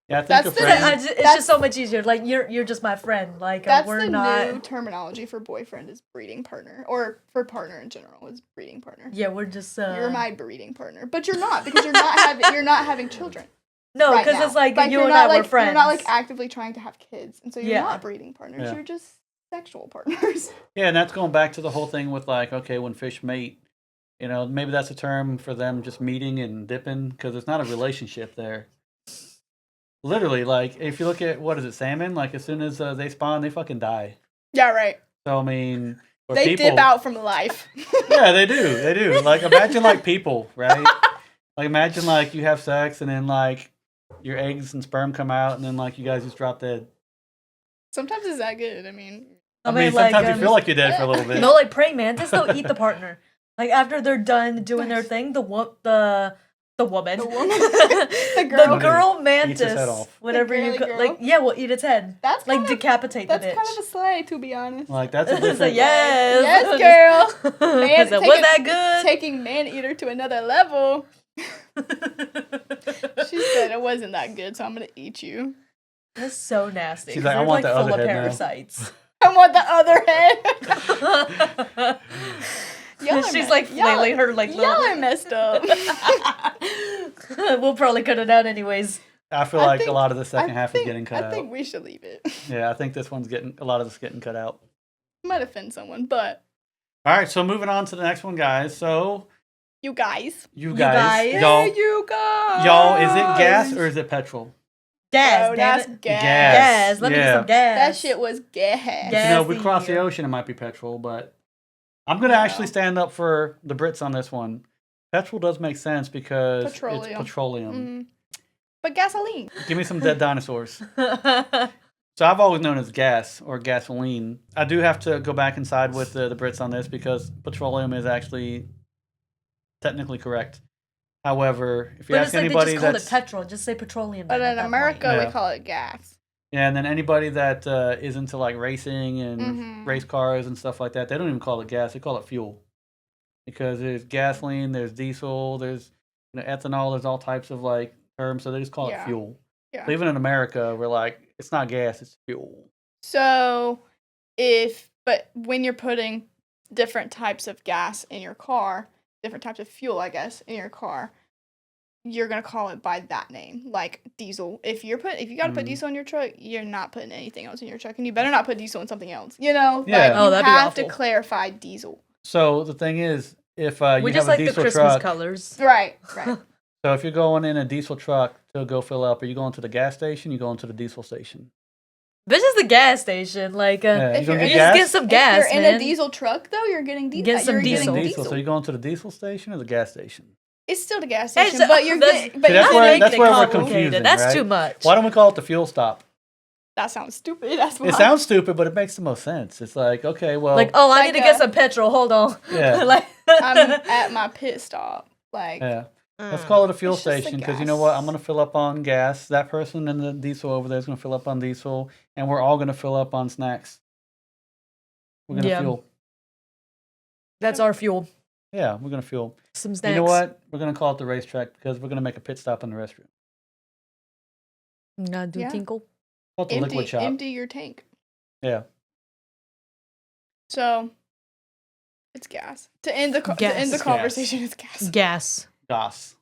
[SPEAKER 2] Yeah, I think
[SPEAKER 3] it's just so much easier. Like you're just my friend. Like
[SPEAKER 1] that's
[SPEAKER 3] we're
[SPEAKER 1] the
[SPEAKER 3] not.
[SPEAKER 1] New terminology for boyfriend is breeding partner, or for partner in general is breeding partner.
[SPEAKER 3] Yeah, we're just.
[SPEAKER 1] You're my breeding partner, but you're not because you're not having children.
[SPEAKER 3] No, because it's like you and I were friends.
[SPEAKER 1] You're not like actively trying to have kids, and so you're not breeding partners. Yeah. You're just sexual partners.
[SPEAKER 2] Yeah, and that's going back to the whole thing with like, okay, when fish mate, maybe that's a term for them just meeting and dipping because it's not a relationship there. Literally, like, if you look at, what is it, salmon? Like, as soon as they spawn, they fucking die.
[SPEAKER 1] Yeah, right.
[SPEAKER 2] So, I mean...
[SPEAKER 1] They dip out from life.
[SPEAKER 2] Yeah, they do. They do. Like, imagine, like, people, right? Like, imagine, like, you have sex, and then, like, your eggs and sperm come out, and then, like, you guys just drop dead.
[SPEAKER 1] Sometimes it's that good. I mean,
[SPEAKER 2] sometimes you feel like you're dead for a little bit.
[SPEAKER 3] No, like, praying mantis, they'll eat the partner. Like, after they're done doing their thing, the woman. the girl mantis,
[SPEAKER 2] eats its head off.
[SPEAKER 3] Whatever you like, will eat its head.
[SPEAKER 1] That's
[SPEAKER 3] like decapitate the bitch.
[SPEAKER 1] That's kind of a slay, to be honest.
[SPEAKER 2] Like that's a different.
[SPEAKER 1] Yes, girl. Man,
[SPEAKER 3] was that good?
[SPEAKER 1] Taking man eater to another level. She said it wasn't that good, so I'm gonna eat you.
[SPEAKER 3] That's so nasty.
[SPEAKER 2] She's like, I want the other
[SPEAKER 3] full
[SPEAKER 2] head
[SPEAKER 3] of parasites.
[SPEAKER 1] I want the other head.
[SPEAKER 3] She's like flailing her like
[SPEAKER 1] y'all are messed up.
[SPEAKER 3] We'll probably cut it out anyways.
[SPEAKER 2] I feel like a lot of the second half is getting cut out.
[SPEAKER 1] I think we should leave it.
[SPEAKER 2] Yeah, I think this one's a lot of this getting cut out.
[SPEAKER 1] Might offend someone, but.
[SPEAKER 2] All right, so moving on to the next one, guys. So.
[SPEAKER 1] You guys.
[SPEAKER 2] Y'all,
[SPEAKER 1] you guys.
[SPEAKER 2] Y'all, is it gas or is it petrol?
[SPEAKER 3] Gas,
[SPEAKER 1] oh, that's gas.
[SPEAKER 3] Gas. Let me get some gas.
[SPEAKER 1] That shit was gas.
[SPEAKER 2] We cross the ocean, it might be petrol, but I'm going to actually stand up for the Brits on this one. Petrol does make sense because it's petroleum.
[SPEAKER 1] Mm-hmm. But gasoline.
[SPEAKER 2] Give me some dead dinosaurs. So I've always known as gas or gasoline. I do have to go back and side with the Brits on this because petroleum is actually technically correct. However, if you ask anybody
[SPEAKER 3] they just call it petrol, just say petroleum.
[SPEAKER 1] But in America, we call it gas.
[SPEAKER 2] Yeah, and then anybody that is into like racing and race cars and stuff like that, they don't even call it gas; they call it fuel. Because there's gasoline, there's diesel, there's ethanol, there's all types of like terms, so they just call it fuel. Yeah. So even in America, we're like, it's not gas, it's fuel.
[SPEAKER 1] So, but when you're putting different types of gas in your car, different types of fuel, I guess, in your car, you're gonna call it by that name, like diesel. If you gotta put diesel in your truck, you're not putting anything else in your truck, and you better not put diesel in something else.
[SPEAKER 2] Yeah.
[SPEAKER 1] Like, you have to clarify diesel.
[SPEAKER 2] So the thing is, if you
[SPEAKER 3] we
[SPEAKER 2] have
[SPEAKER 3] just
[SPEAKER 2] a
[SPEAKER 3] like
[SPEAKER 2] diesel
[SPEAKER 3] the Christmas
[SPEAKER 2] truck,
[SPEAKER 3] colors,
[SPEAKER 1] right.
[SPEAKER 2] So if you're going in a diesel truck to go fill up, are you going to the gas station? You going to the diesel station?
[SPEAKER 3] This is the gas station. Like,
[SPEAKER 2] if
[SPEAKER 3] you just get some gas.
[SPEAKER 1] If you're in a diesel truck, though, you're getting diesel.
[SPEAKER 3] Get some
[SPEAKER 2] diesel. So you're going to the diesel station or the gas station?
[SPEAKER 1] It's still the gas station, but you're getting.
[SPEAKER 2] That's where we're confusing.
[SPEAKER 3] That's too much.
[SPEAKER 2] Why don't we call it the fuel stop?
[SPEAKER 1] That sounds stupid. That's why.
[SPEAKER 2] It sounds stupid, but it makes the most sense. It's like, okay, well,
[SPEAKER 3] like, I need to get some petrol. Hold on.
[SPEAKER 2] Yeah.
[SPEAKER 1] I'm at my pit stop. Like,
[SPEAKER 2] yeah. Let's call it a fuel
[SPEAKER 1] It's just the
[SPEAKER 2] station because you know what?
[SPEAKER 1] gas.
[SPEAKER 2] I'm going to fill up on gas. That person in the diesel over there is going to fill up on diesel, and we're all going to fill up on snacks. We're going to
[SPEAKER 3] Yeah.
[SPEAKER 2] fuel.
[SPEAKER 3] That's our fuel.
[SPEAKER 2] Yeah, we're going to fuel.
[SPEAKER 3] Some snacks.
[SPEAKER 2] You know what? We're going to call it the racetrack because we're going to make a pit stop in the restroom.
[SPEAKER 3] Gotta do
[SPEAKER 1] Yeah.
[SPEAKER 3] tinkle.
[SPEAKER 2] Call it the liquid shop.
[SPEAKER 1] Empty your tank.
[SPEAKER 2] Yeah.
[SPEAKER 1] So it's gas. To end the
[SPEAKER 3] Gas.
[SPEAKER 1] conversation, it's gas.
[SPEAKER 3] Gas.
[SPEAKER 2] Gas.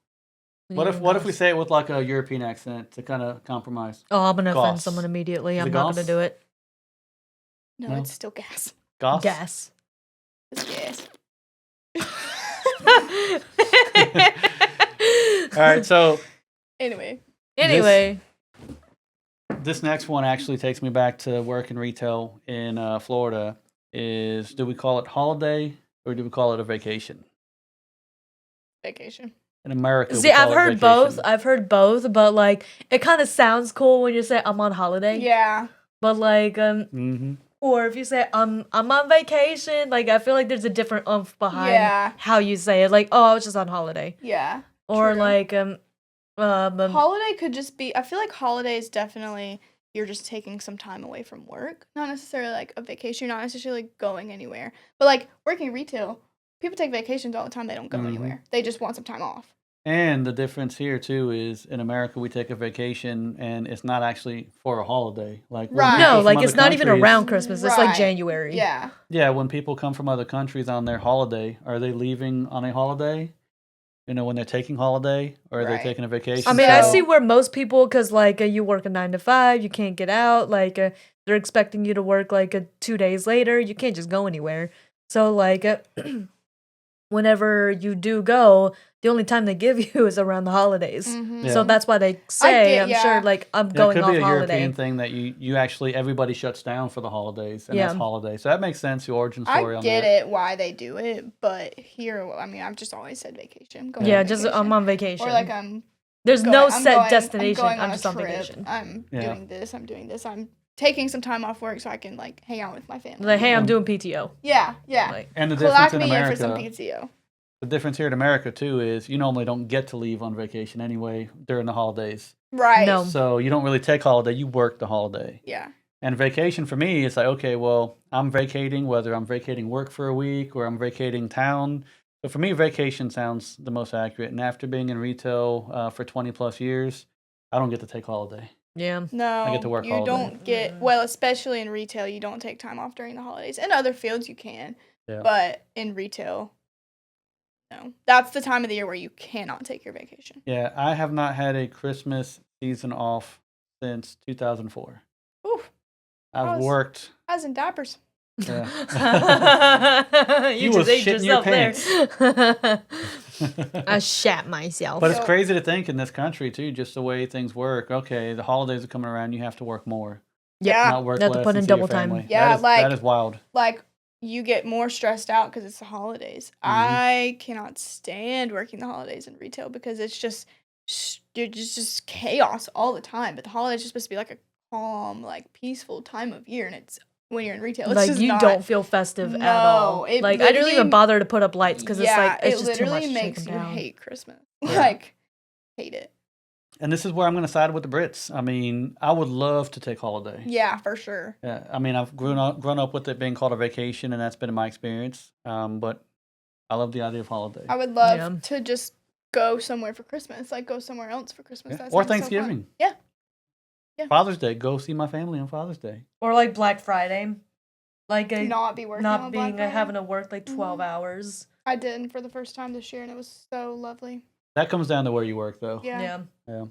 [SPEAKER 3] We
[SPEAKER 2] What
[SPEAKER 3] need
[SPEAKER 2] if we
[SPEAKER 3] gas.
[SPEAKER 2] say it with like a European accent to kind of compromise?
[SPEAKER 3] Oh, I'm gonna offend
[SPEAKER 2] Gas.
[SPEAKER 3] someone immediately.
[SPEAKER 2] Is
[SPEAKER 3] I'm
[SPEAKER 2] it
[SPEAKER 3] not
[SPEAKER 2] gas?
[SPEAKER 3] gonna do it.
[SPEAKER 1] No,
[SPEAKER 2] No.
[SPEAKER 1] it's still gas.
[SPEAKER 2] Gas.
[SPEAKER 3] Gas.
[SPEAKER 1] It's gas.
[SPEAKER 2] All right, so
[SPEAKER 1] Anyway,
[SPEAKER 3] Anyway,
[SPEAKER 2] this next one actually takes me back to work in retail in Florida. Do we call it holiday or do we call it a vacation?
[SPEAKER 1] vacation.
[SPEAKER 2] In America,
[SPEAKER 3] see,
[SPEAKER 2] we call
[SPEAKER 3] I've
[SPEAKER 2] it
[SPEAKER 3] heard both.
[SPEAKER 2] vacation.
[SPEAKER 3] I've heard both, but like it kind of sounds cool when you say I'm on holiday.
[SPEAKER 1] Yeah.
[SPEAKER 3] But like
[SPEAKER 2] Mm-hmm.
[SPEAKER 3] or if you say I'm on vacation, like I feel like there's a different oomph behind
[SPEAKER 1] Yeah.
[SPEAKER 3] how you say it. Like, oh, I was just on holiday.
[SPEAKER 1] Yeah.
[SPEAKER 3] Or
[SPEAKER 1] True.
[SPEAKER 3] like
[SPEAKER 1] Holiday could just be. I feel like holiday is definitely you're just taking some time away from work. Not necessarily like a vacation. You're not necessarily going anywhere. But like working retail, people take vacations all the time. They don't go
[SPEAKER 2] Mhm.
[SPEAKER 1] anywhere. They just want some time off.
[SPEAKER 2] And the difference here too is in America we take a vacation and it's not actually for a holiday. Like when
[SPEAKER 1] Right.
[SPEAKER 2] people
[SPEAKER 3] no,
[SPEAKER 2] from
[SPEAKER 3] like
[SPEAKER 2] other
[SPEAKER 3] it's not even
[SPEAKER 2] countries-
[SPEAKER 3] around Christmas. It's like
[SPEAKER 1] Right.
[SPEAKER 3] January.
[SPEAKER 1] Yeah.
[SPEAKER 2] Yeah, when people come from other countries on their holiday, are they leaving on a holiday? You know, when they're taking holiday, or are they
[SPEAKER 1] Right.
[SPEAKER 2] taking a vacation?
[SPEAKER 3] I mean, I
[SPEAKER 1] So-
[SPEAKER 3] see where most people, because like you work a 9 to 5, you can't get out. Like they're expecting you to work like 2 days later. You can't just go anywhere. So like whenever you do go, the only time they give you is around the holidays.
[SPEAKER 1] Mhm.
[SPEAKER 2] Yeah.
[SPEAKER 3] So that's why they say,
[SPEAKER 1] get-
[SPEAKER 3] I'm
[SPEAKER 1] yeah.
[SPEAKER 3] sure, like I'm
[SPEAKER 2] Yeah, it
[SPEAKER 3] going
[SPEAKER 2] could
[SPEAKER 3] off
[SPEAKER 2] be a
[SPEAKER 3] holiday.
[SPEAKER 2] European thing that you actually everybody shuts down for the holidays, and that's
[SPEAKER 3] Yeah.
[SPEAKER 2] holiday. So that makes sense. The origin story
[SPEAKER 1] I
[SPEAKER 2] on
[SPEAKER 1] get
[SPEAKER 2] that.
[SPEAKER 1] it why they do it, but here, I mean, I've just always said vacation. Going
[SPEAKER 3] Yeah,
[SPEAKER 1] on
[SPEAKER 3] just
[SPEAKER 1] vacation.
[SPEAKER 3] I'm on vacation.
[SPEAKER 1] Or like I'm
[SPEAKER 3] There's
[SPEAKER 1] going-
[SPEAKER 3] no
[SPEAKER 1] I'm
[SPEAKER 3] set
[SPEAKER 1] going-
[SPEAKER 3] destination.
[SPEAKER 1] I'm, going
[SPEAKER 3] I'm
[SPEAKER 1] on
[SPEAKER 3] just
[SPEAKER 1] a
[SPEAKER 3] on
[SPEAKER 1] trip.
[SPEAKER 3] vacation.
[SPEAKER 1] I'm
[SPEAKER 2] Yeah.
[SPEAKER 1] doing this. I'm doing this. I'm taking some time off work so I can like hang out with my family.
[SPEAKER 3] Like, hey, I'm
[SPEAKER 2] Um,
[SPEAKER 3] doing PTO.
[SPEAKER 1] Yeah, yeah.
[SPEAKER 3] Like,
[SPEAKER 2] And the difference
[SPEAKER 1] Clock
[SPEAKER 2] in
[SPEAKER 1] me in for some
[SPEAKER 2] America,
[SPEAKER 1] PTO.
[SPEAKER 2] the difference here in America too is you normally don't get to leave on vacation anyway during the holidays.
[SPEAKER 1] Right.
[SPEAKER 3] No.
[SPEAKER 2] So you don't really take holiday. You work the holiday.
[SPEAKER 1] Yeah.
[SPEAKER 2] And vacation for me, it's like, okay, well, I'm vacating, whether I'm vacating work for a week or I'm vacating town. So for me, vacation sounds the most accurate. And after being in retail for 20 plus years, I don't get to take holiday.
[SPEAKER 3] yeah.
[SPEAKER 1] No.
[SPEAKER 2] I get to work
[SPEAKER 1] You
[SPEAKER 2] holiday.
[SPEAKER 1] don't get well, especially in retail. You don't take time off during the holidays. In other fields, you can,
[SPEAKER 2] Yeah.
[SPEAKER 1] but in retail, no. That's the time of the year where you cannot take your vacation.
[SPEAKER 2] Yeah, I have not had a Christmas season off since 2004.
[SPEAKER 1] Oof.
[SPEAKER 2] I've
[SPEAKER 1] was-
[SPEAKER 2] worked.
[SPEAKER 1] I was in diapers.
[SPEAKER 2] Yeah.
[SPEAKER 3] you
[SPEAKER 2] You
[SPEAKER 3] just
[SPEAKER 2] was
[SPEAKER 3] ate
[SPEAKER 2] shitting your
[SPEAKER 3] yourself there. I shat myself.
[SPEAKER 2] But it's
[SPEAKER 1] So-
[SPEAKER 2] crazy to think in this country too, just the way things work. Okay, the holidays are coming around, you have to work more,
[SPEAKER 1] Yeah.
[SPEAKER 2] not work
[SPEAKER 3] You have to
[SPEAKER 2] less.
[SPEAKER 3] put
[SPEAKER 2] and
[SPEAKER 3] in
[SPEAKER 2] see your
[SPEAKER 3] double time.
[SPEAKER 2] family.
[SPEAKER 1] Yeah,
[SPEAKER 2] that is,
[SPEAKER 1] like-
[SPEAKER 2] that is wild.
[SPEAKER 1] Like you get more stressed out because it's the holidays. I cannot stand working the holidays in retail because it's just you're just chaos all the time. But the holidays are supposed to be like a calm, like peaceful time of year, and it's when you're in retail, it's
[SPEAKER 3] Like
[SPEAKER 1] just
[SPEAKER 3] you
[SPEAKER 1] not.
[SPEAKER 3] don't feel festive at all.
[SPEAKER 1] No, it
[SPEAKER 3] Like I don't
[SPEAKER 1] literally-
[SPEAKER 3] even bother to put up lights because it's like it's
[SPEAKER 1] it
[SPEAKER 3] just too much
[SPEAKER 1] literally
[SPEAKER 3] to
[SPEAKER 1] makes
[SPEAKER 3] take
[SPEAKER 1] you
[SPEAKER 3] them down.
[SPEAKER 1] hate Christmas.
[SPEAKER 2] Yeah.
[SPEAKER 1] Like hate it.
[SPEAKER 2] And this is where I'm going to side with the Brits. I mean, I would love to take holiday.
[SPEAKER 1] Yeah, for sure.
[SPEAKER 2] Yeah, I mean, I've grown up with it being called a vacation, and that's been my experience. But I love the idea of holiday.
[SPEAKER 1] I would love
[SPEAKER 3] Yeah.
[SPEAKER 1] to just go somewhere for Christmas, like go somewhere else for Christmas.
[SPEAKER 2] Yeah.
[SPEAKER 1] That
[SPEAKER 2] Or
[SPEAKER 1] sounds so fun.
[SPEAKER 2] Thanksgiving.
[SPEAKER 1] Yeah. Yeah.
[SPEAKER 2] Father's Day, go see my family on Father's Day.
[SPEAKER 3] Or like Black Friday, like
[SPEAKER 1] Not be working
[SPEAKER 3] not
[SPEAKER 1] on
[SPEAKER 3] being
[SPEAKER 1] Black Friday.
[SPEAKER 3] having to work like 12
[SPEAKER 1] Mhm.
[SPEAKER 3] hours.
[SPEAKER 1] I did for the first time this year, and it was so lovely.
[SPEAKER 2] That comes down to where you work, though.
[SPEAKER 1] Yeah.
[SPEAKER 3] Yeah.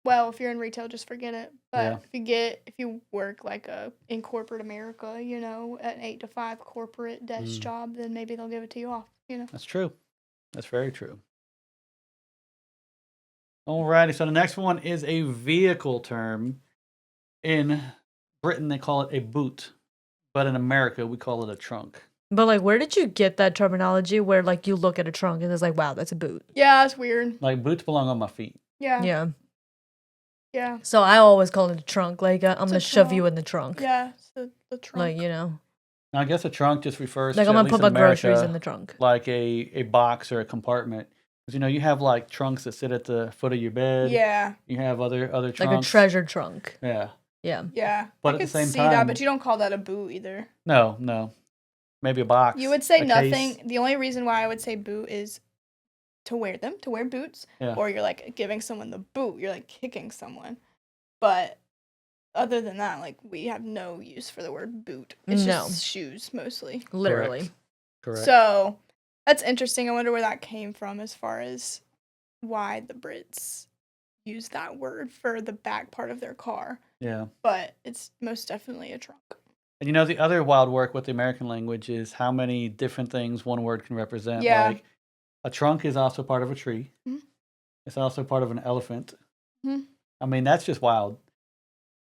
[SPEAKER 1] Well, if you're in retail, just forget it. But
[SPEAKER 2] Yeah.
[SPEAKER 1] if you work like in corporate America, you know, an 8 to 5 corporate desk job, then maybe they'll give it to you off. You know.
[SPEAKER 2] That's true. That's very true. Alrighty, so the next one is a vehicle term. In Britain, they call it a boot, but in America, we call it a trunk.
[SPEAKER 3] But like, where did you get that terminology where like you look at a trunk and it's like, wow, that's a boot?
[SPEAKER 1] Yeah, it's weird.
[SPEAKER 2] Like boots belong on my feet.
[SPEAKER 1] Yeah.
[SPEAKER 3] Yeah.
[SPEAKER 1] Yeah.
[SPEAKER 3] So I always call it a trunk. Like I'm
[SPEAKER 1] It's a
[SPEAKER 3] gonna shove you
[SPEAKER 1] trunk.
[SPEAKER 3] in the trunk.
[SPEAKER 1] Yeah. It's the trunk.
[SPEAKER 3] Like you know,
[SPEAKER 2] Now, I guess a trunk just refers
[SPEAKER 3] like
[SPEAKER 2] to
[SPEAKER 3] I'm
[SPEAKER 2] at
[SPEAKER 3] gonna
[SPEAKER 2] least
[SPEAKER 3] put
[SPEAKER 2] in
[SPEAKER 3] my groceries
[SPEAKER 2] America,
[SPEAKER 3] in the trunk.
[SPEAKER 2] like a box or a compartment. 'Cause, you have like trunks that sit at the foot of your bed.
[SPEAKER 1] Yeah.
[SPEAKER 2] You have other trunks.
[SPEAKER 3] Like a treasure trunk.
[SPEAKER 2] Yeah.
[SPEAKER 3] Yeah.
[SPEAKER 1] Yeah.
[SPEAKER 2] But
[SPEAKER 1] I
[SPEAKER 2] at the
[SPEAKER 1] could
[SPEAKER 2] same
[SPEAKER 1] see that,
[SPEAKER 2] time-
[SPEAKER 1] but you don't call that a boot either.
[SPEAKER 2] No. Maybe a box.
[SPEAKER 1] You would say
[SPEAKER 2] a
[SPEAKER 1] nothing.
[SPEAKER 2] case.
[SPEAKER 1] The only reason why I would say boot is to wear boots,
[SPEAKER 2] Yeah.
[SPEAKER 1] or you're like giving someone the boot, you're like kicking someone. But other than that, like we have no use for the word boot. It's
[SPEAKER 3] No.
[SPEAKER 1] just shoes mostly.
[SPEAKER 3] Literally.
[SPEAKER 2] Correct.
[SPEAKER 1] So that's interesting. I wonder where that came from as far as why the Brits use that word for the back part of their car.
[SPEAKER 2] Yeah.
[SPEAKER 1] But it's most definitely a trunk.
[SPEAKER 2] And the other wild work with the American language is how many different things one word can represent.
[SPEAKER 1] Yeah.
[SPEAKER 2] Like a trunk is also part of a tree.
[SPEAKER 1] Mhm.
[SPEAKER 2] It's also part of an elephant.
[SPEAKER 1] Mhm.
[SPEAKER 2] I mean, that's just wild.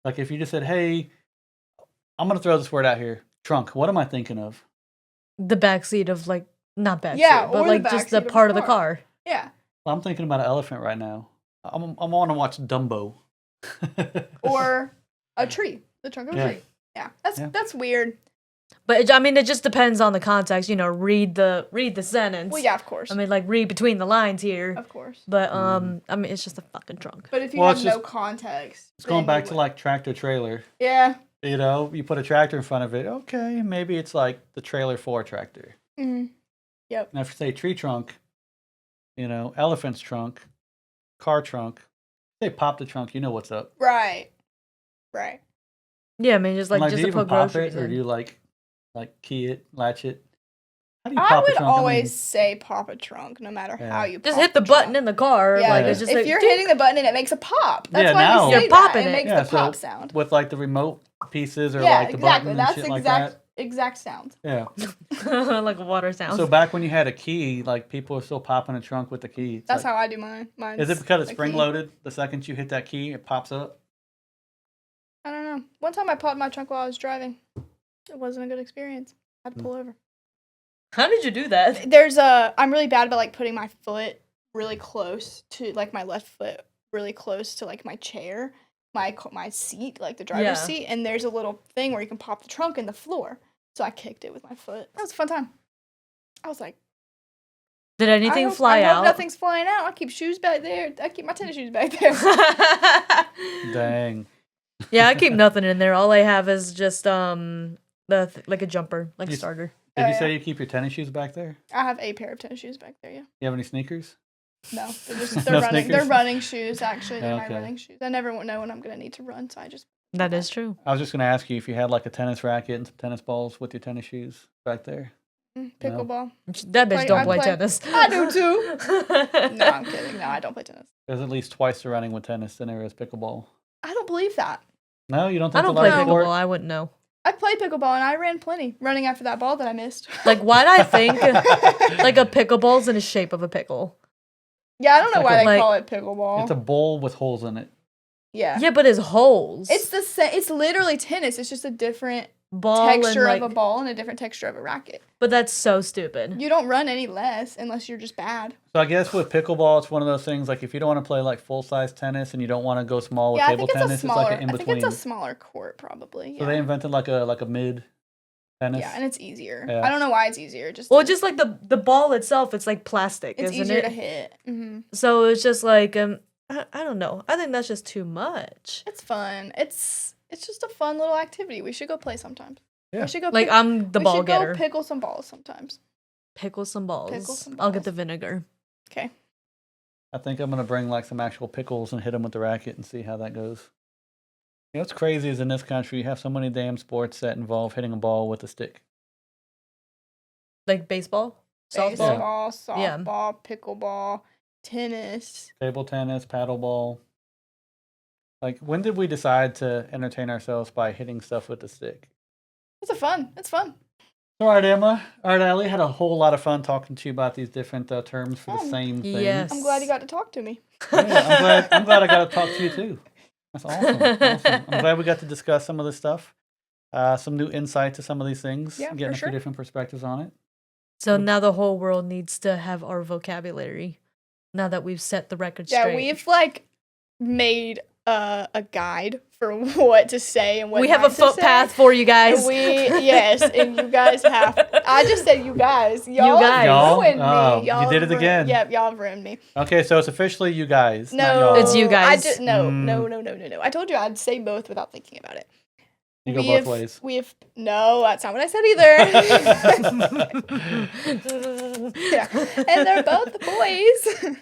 [SPEAKER 2] Like if you just said, "Hey, I'm gonna throw this word out here, trunk." What am I thinking of?
[SPEAKER 3] The backseat of like not backseat,
[SPEAKER 1] Yeah,
[SPEAKER 3] but
[SPEAKER 1] or
[SPEAKER 3] like
[SPEAKER 1] the
[SPEAKER 3] just
[SPEAKER 1] backseat
[SPEAKER 3] the
[SPEAKER 1] of a
[SPEAKER 3] part of the
[SPEAKER 1] car.
[SPEAKER 3] car.
[SPEAKER 1] Yeah.
[SPEAKER 2] Well, I'm thinking about an elephant right now. I'm want to watch Dumbo.
[SPEAKER 1] Or a tree. The trunk of a
[SPEAKER 2] Yeah.
[SPEAKER 1] tree. Yeah.
[SPEAKER 2] Yeah.
[SPEAKER 1] That's weird.
[SPEAKER 3] But it just depends on the context. Read the sentence.
[SPEAKER 1] Well, yeah, of course.
[SPEAKER 3] I mean, like read between the lines here.
[SPEAKER 1] Of course.
[SPEAKER 3] But I mean, it's just a fucking trunk.
[SPEAKER 1] But if you
[SPEAKER 2] Well,
[SPEAKER 1] have
[SPEAKER 2] it's
[SPEAKER 1] no
[SPEAKER 2] just-
[SPEAKER 1] context.
[SPEAKER 2] It's going
[SPEAKER 1] then
[SPEAKER 2] back
[SPEAKER 1] you
[SPEAKER 2] to
[SPEAKER 1] would-
[SPEAKER 2] like tractor trailer.
[SPEAKER 1] Yeah.
[SPEAKER 2] You put a tractor in front of it. Okay, maybe it's like the trailer for a tractor.
[SPEAKER 1] Mm-hmm. Yep.
[SPEAKER 2] Now, if you say tree trunk, elephant's trunk, car trunk, say pop the trunk, you know what's up.
[SPEAKER 1] Right. Right.
[SPEAKER 3] Yeah, I mean, just
[SPEAKER 2] I'm
[SPEAKER 3] like
[SPEAKER 2] do
[SPEAKER 3] just
[SPEAKER 2] you
[SPEAKER 3] to
[SPEAKER 2] even
[SPEAKER 3] put
[SPEAKER 2] pop
[SPEAKER 3] groceries
[SPEAKER 2] it, or
[SPEAKER 3] in.
[SPEAKER 2] do you like key it, latch it? How do you
[SPEAKER 1] I
[SPEAKER 2] pop a
[SPEAKER 1] would
[SPEAKER 2] trunk?
[SPEAKER 1] always say pop a trunk, no matter
[SPEAKER 2] Yeah.
[SPEAKER 1] how you
[SPEAKER 3] Just
[SPEAKER 1] pop
[SPEAKER 3] hit the
[SPEAKER 1] trunk.
[SPEAKER 3] button in the car.
[SPEAKER 1] Yeah,
[SPEAKER 3] like
[SPEAKER 2] Yeah.
[SPEAKER 3] it's just
[SPEAKER 1] if
[SPEAKER 3] like
[SPEAKER 1] you're
[SPEAKER 3] ding.
[SPEAKER 1] hitting the button and it makes a pop. That's
[SPEAKER 2] Yeah,
[SPEAKER 1] why
[SPEAKER 2] now-
[SPEAKER 1] we say
[SPEAKER 3] You're
[SPEAKER 1] that.
[SPEAKER 3] popping
[SPEAKER 1] It
[SPEAKER 3] it.
[SPEAKER 1] makes
[SPEAKER 2] Yeah,
[SPEAKER 1] the
[SPEAKER 2] so
[SPEAKER 1] pop sound.
[SPEAKER 2] with like the remote pieces or
[SPEAKER 1] Yeah,
[SPEAKER 2] like the
[SPEAKER 1] exactly.
[SPEAKER 2] button and
[SPEAKER 1] That's
[SPEAKER 2] shit
[SPEAKER 1] the
[SPEAKER 2] like that.
[SPEAKER 1] exact sound.
[SPEAKER 2] Yeah.
[SPEAKER 3] like a water sound.
[SPEAKER 2] So back when you had a key, like people were still popping a trunk with the key. It's
[SPEAKER 1] That's
[SPEAKER 2] like,
[SPEAKER 1] how I do mine. Mine's
[SPEAKER 2] Is it because it's
[SPEAKER 1] a key.
[SPEAKER 2] spring loaded? The second you hit that key, it pops up.
[SPEAKER 1] I don't know. One time I popped my trunk while I was driving. It wasn't a good experience. I had to pull over.
[SPEAKER 3] How did you do that?
[SPEAKER 1] I'm really bad about like putting my foot really close to like my left foot really close to like my chair, my seat, like the driver's
[SPEAKER 3] Yeah.
[SPEAKER 1] seat, and there's a little thing where you can pop the trunk in the floor. So I kicked it with my foot. That was a fun time. I was like,
[SPEAKER 3] Did anything
[SPEAKER 1] I hope,
[SPEAKER 3] fly
[SPEAKER 1] I
[SPEAKER 3] out?
[SPEAKER 1] hope nothing's flying out. I keep shoes back there. I keep my tennis shoes back there.
[SPEAKER 2] Dang.
[SPEAKER 3] Yeah, I keep nothing in there. All I have is just like a jumper, like a
[SPEAKER 2] You-
[SPEAKER 3] starter.
[SPEAKER 2] Did
[SPEAKER 1] Oh,
[SPEAKER 2] you
[SPEAKER 1] yeah.
[SPEAKER 2] say you keep your tennis shoes back there?
[SPEAKER 1] I have a pair of tennis shoes back there. Yeah.
[SPEAKER 2] You have any sneakers?
[SPEAKER 1] No, they're just
[SPEAKER 2] No
[SPEAKER 1] they're
[SPEAKER 2] sneakers?
[SPEAKER 1] running shoes. Actually, they're
[SPEAKER 2] Okay.
[SPEAKER 1] my running shoes. I never know when I'm gonna need to run, so I just
[SPEAKER 3] That is true.
[SPEAKER 2] I was just gonna ask you if you had like a tennis racket and some tennis balls with your tennis shoes back there.
[SPEAKER 1] pickleball.
[SPEAKER 3] That bitch don't
[SPEAKER 1] I
[SPEAKER 3] play
[SPEAKER 1] play-
[SPEAKER 3] tennis.
[SPEAKER 1] I do too. No, I'm kidding. No, I don't play tennis.
[SPEAKER 2] There's at least twice the running with tennis than there is pickleball.
[SPEAKER 1] I don't believe that.
[SPEAKER 2] No, you don't think
[SPEAKER 3] I don't
[SPEAKER 2] the
[SPEAKER 3] play
[SPEAKER 2] larger
[SPEAKER 3] pickleball.
[SPEAKER 2] court?
[SPEAKER 3] I wouldn't know.
[SPEAKER 1] I played pickleball and I ran plenty, running after that ball that I missed.
[SPEAKER 3] Like, why'd I think like a pickleball's in the shape of a pickle?
[SPEAKER 1] Yeah, I don't know
[SPEAKER 2] It's
[SPEAKER 1] why
[SPEAKER 2] like
[SPEAKER 1] they
[SPEAKER 3] a-
[SPEAKER 1] call it pickleball.
[SPEAKER 2] It's a bowl with holes in it.
[SPEAKER 1] Yeah.
[SPEAKER 3] Yeah, but it's holes.
[SPEAKER 1] It's the same. It's literally tennis. It's just a different
[SPEAKER 3] ball
[SPEAKER 1] texture
[SPEAKER 3] and, like,
[SPEAKER 1] of a ball and a different texture of a racket.
[SPEAKER 3] But that's so stupid.
[SPEAKER 1] You don't run any less unless you're just bad.
[SPEAKER 2] So I guess with pickleball, it's one of those things like if you don't want to play like full size tennis and you don't want to go small with
[SPEAKER 1] Yeah, I
[SPEAKER 2] table
[SPEAKER 1] think it's
[SPEAKER 2] tennis,
[SPEAKER 1] a smaller.
[SPEAKER 2] it's like an in
[SPEAKER 1] I think
[SPEAKER 2] between.
[SPEAKER 1] it's a smaller court, probably.
[SPEAKER 2] So
[SPEAKER 1] Yeah.
[SPEAKER 2] they invented like a mid tennis.
[SPEAKER 1] Yeah, and it's easier.
[SPEAKER 2] Yeah.
[SPEAKER 1] I don't know why it's easier.
[SPEAKER 3] Well, just like the ball itself, it's like plastic,
[SPEAKER 1] it's
[SPEAKER 3] isn't
[SPEAKER 1] easier
[SPEAKER 3] it?
[SPEAKER 1] to hit. Hmm.
[SPEAKER 3] So it's just like I don't know. I think that's just too much.
[SPEAKER 1] It's fun. It's just a fun little activity. We should go play sometimes.
[SPEAKER 2] Yeah.
[SPEAKER 1] We should go.
[SPEAKER 3] Like I'm the
[SPEAKER 1] we
[SPEAKER 3] ball
[SPEAKER 1] should
[SPEAKER 3] getter.
[SPEAKER 1] go pickle some balls sometimes.
[SPEAKER 3] Pickle some balls.
[SPEAKER 1] Pickle some
[SPEAKER 3] I'll get
[SPEAKER 1] balls.
[SPEAKER 3] the vinegar.
[SPEAKER 1] Okay.
[SPEAKER 2] I think I'm gonna bring like some actual pickles and hit them with the racket and see how that goes. You know what's crazy is in this country you have so many damn sports that involve hitting a ball with a stick.
[SPEAKER 3] Like baseball, softball.
[SPEAKER 1] Baseball,
[SPEAKER 3] Yeah.
[SPEAKER 1] softball, pickleball, tennis.
[SPEAKER 2] Table tennis, paddleball. Like when did we decide to entertain ourselves by hitting stuff with a stick?
[SPEAKER 1] It's fun. It's fun.
[SPEAKER 2] All right, Emma. All right, Allie. Had a whole lot of fun talking to you about these different terms for the
[SPEAKER 1] Fun.
[SPEAKER 2] same thing.
[SPEAKER 3] Yes.
[SPEAKER 1] I'm glad you got to talk to me.
[SPEAKER 2] Yeah, I'm glad I got to talk to you too. That's awesome. I'm glad we got to discuss some of this stuff. Some new insight to some of these things.
[SPEAKER 1] Yeah, for
[SPEAKER 2] getting a
[SPEAKER 1] sure.
[SPEAKER 2] few different perspectives on it.
[SPEAKER 3] So now the whole world needs to have our vocabulary. Now that we've set the record
[SPEAKER 1] Yeah,
[SPEAKER 3] straight.
[SPEAKER 1] we've like made a guide for what to say and what
[SPEAKER 3] We have a
[SPEAKER 1] not to say.
[SPEAKER 3] footpath for you guys.
[SPEAKER 1] And and you guys have. I just said you guys. Y'all
[SPEAKER 3] guys.
[SPEAKER 1] have ruined
[SPEAKER 2] Oh,
[SPEAKER 1] me.
[SPEAKER 2] you
[SPEAKER 1] Y'all
[SPEAKER 2] did
[SPEAKER 1] have
[SPEAKER 2] it again.
[SPEAKER 1] Yep, y'all have ruined me.
[SPEAKER 2] Okay, so it's officially you guys. not
[SPEAKER 1] No,
[SPEAKER 2] y'all.
[SPEAKER 3] It's you guys.
[SPEAKER 1] No.
[SPEAKER 2] Mm.
[SPEAKER 1] I told you I'd say both without thinking about it.
[SPEAKER 2] You go both ways.
[SPEAKER 1] We have no. That's not what I said either. Yeah, and they're both boys.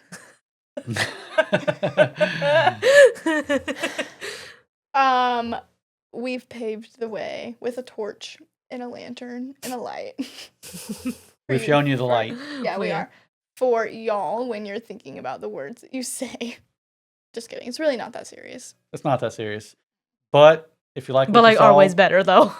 [SPEAKER 1] We've paved the way with a torch and a lantern and a light.
[SPEAKER 2] We've shown you the light.
[SPEAKER 1] Yeah, we are. For y'all, when you're thinking about the words that you say. Just kidding. It's really not that serious.
[SPEAKER 2] It's not that serious. But if you like what
[SPEAKER 3] But like
[SPEAKER 2] you saw,
[SPEAKER 3] our way's better though.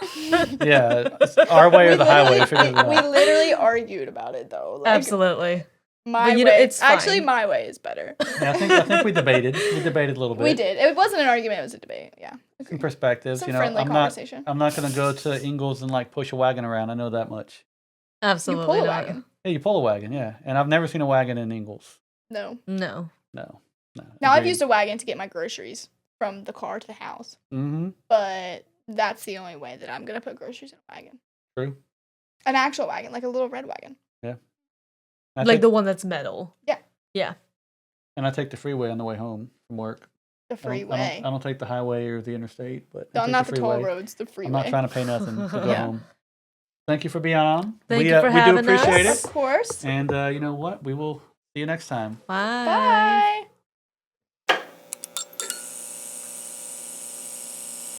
[SPEAKER 2] yeah, it's our way or the highway. Figure it
[SPEAKER 1] We
[SPEAKER 2] out.
[SPEAKER 1] literally argued about it though. Like,
[SPEAKER 3] Absolutely.
[SPEAKER 1] My
[SPEAKER 3] But, you know,
[SPEAKER 1] way.
[SPEAKER 3] it's
[SPEAKER 1] Actually,
[SPEAKER 3] fine.
[SPEAKER 1] my way is better.
[SPEAKER 2] Yeah, I think we debated. We debated a little bit.
[SPEAKER 1] We did. It wasn't an argument. It was a debate. Yeah.
[SPEAKER 2] Some perspectives.
[SPEAKER 1] Some
[SPEAKER 2] You know,
[SPEAKER 1] friendly
[SPEAKER 2] I'm
[SPEAKER 1] conversation.
[SPEAKER 2] not gonna go to Ingles and like push a wagon around. I know that much.
[SPEAKER 3] Absolutely
[SPEAKER 1] You pull a
[SPEAKER 3] not.
[SPEAKER 1] wagon.
[SPEAKER 2] Hey, you pull a wagon, yeah. And I've never seen a wagon in Ingles.
[SPEAKER 1] No.
[SPEAKER 3] No.
[SPEAKER 2] No.
[SPEAKER 1] Now I've used a wagon to get my groceries from the car to the house.
[SPEAKER 2] Mm-hmm.
[SPEAKER 1] But that's the only way that I'm gonna put groceries in a wagon.
[SPEAKER 2] True.
[SPEAKER 1] An actual wagon, like a little red wagon.
[SPEAKER 2] Yeah.
[SPEAKER 3] Like the one that's metal.
[SPEAKER 1] Yeah.
[SPEAKER 3] Yeah.
[SPEAKER 2] And I take the freeway on the way home from work.
[SPEAKER 1] The freeway.
[SPEAKER 2] I don't take the highway or the interstate, but I
[SPEAKER 1] No,
[SPEAKER 2] take
[SPEAKER 1] not
[SPEAKER 2] the
[SPEAKER 1] the toll
[SPEAKER 2] freeway.
[SPEAKER 1] roads, the freeway.
[SPEAKER 2] I'm not trying to pay nothing to go
[SPEAKER 1] Yeah.
[SPEAKER 2] home. Thank you for being on.
[SPEAKER 3] Thank you for having
[SPEAKER 2] We do appreciate
[SPEAKER 3] us.
[SPEAKER 2] it.
[SPEAKER 1] Of course.
[SPEAKER 2] And you know what? We will see you next time.
[SPEAKER 3] Bye.
[SPEAKER 1] Bye.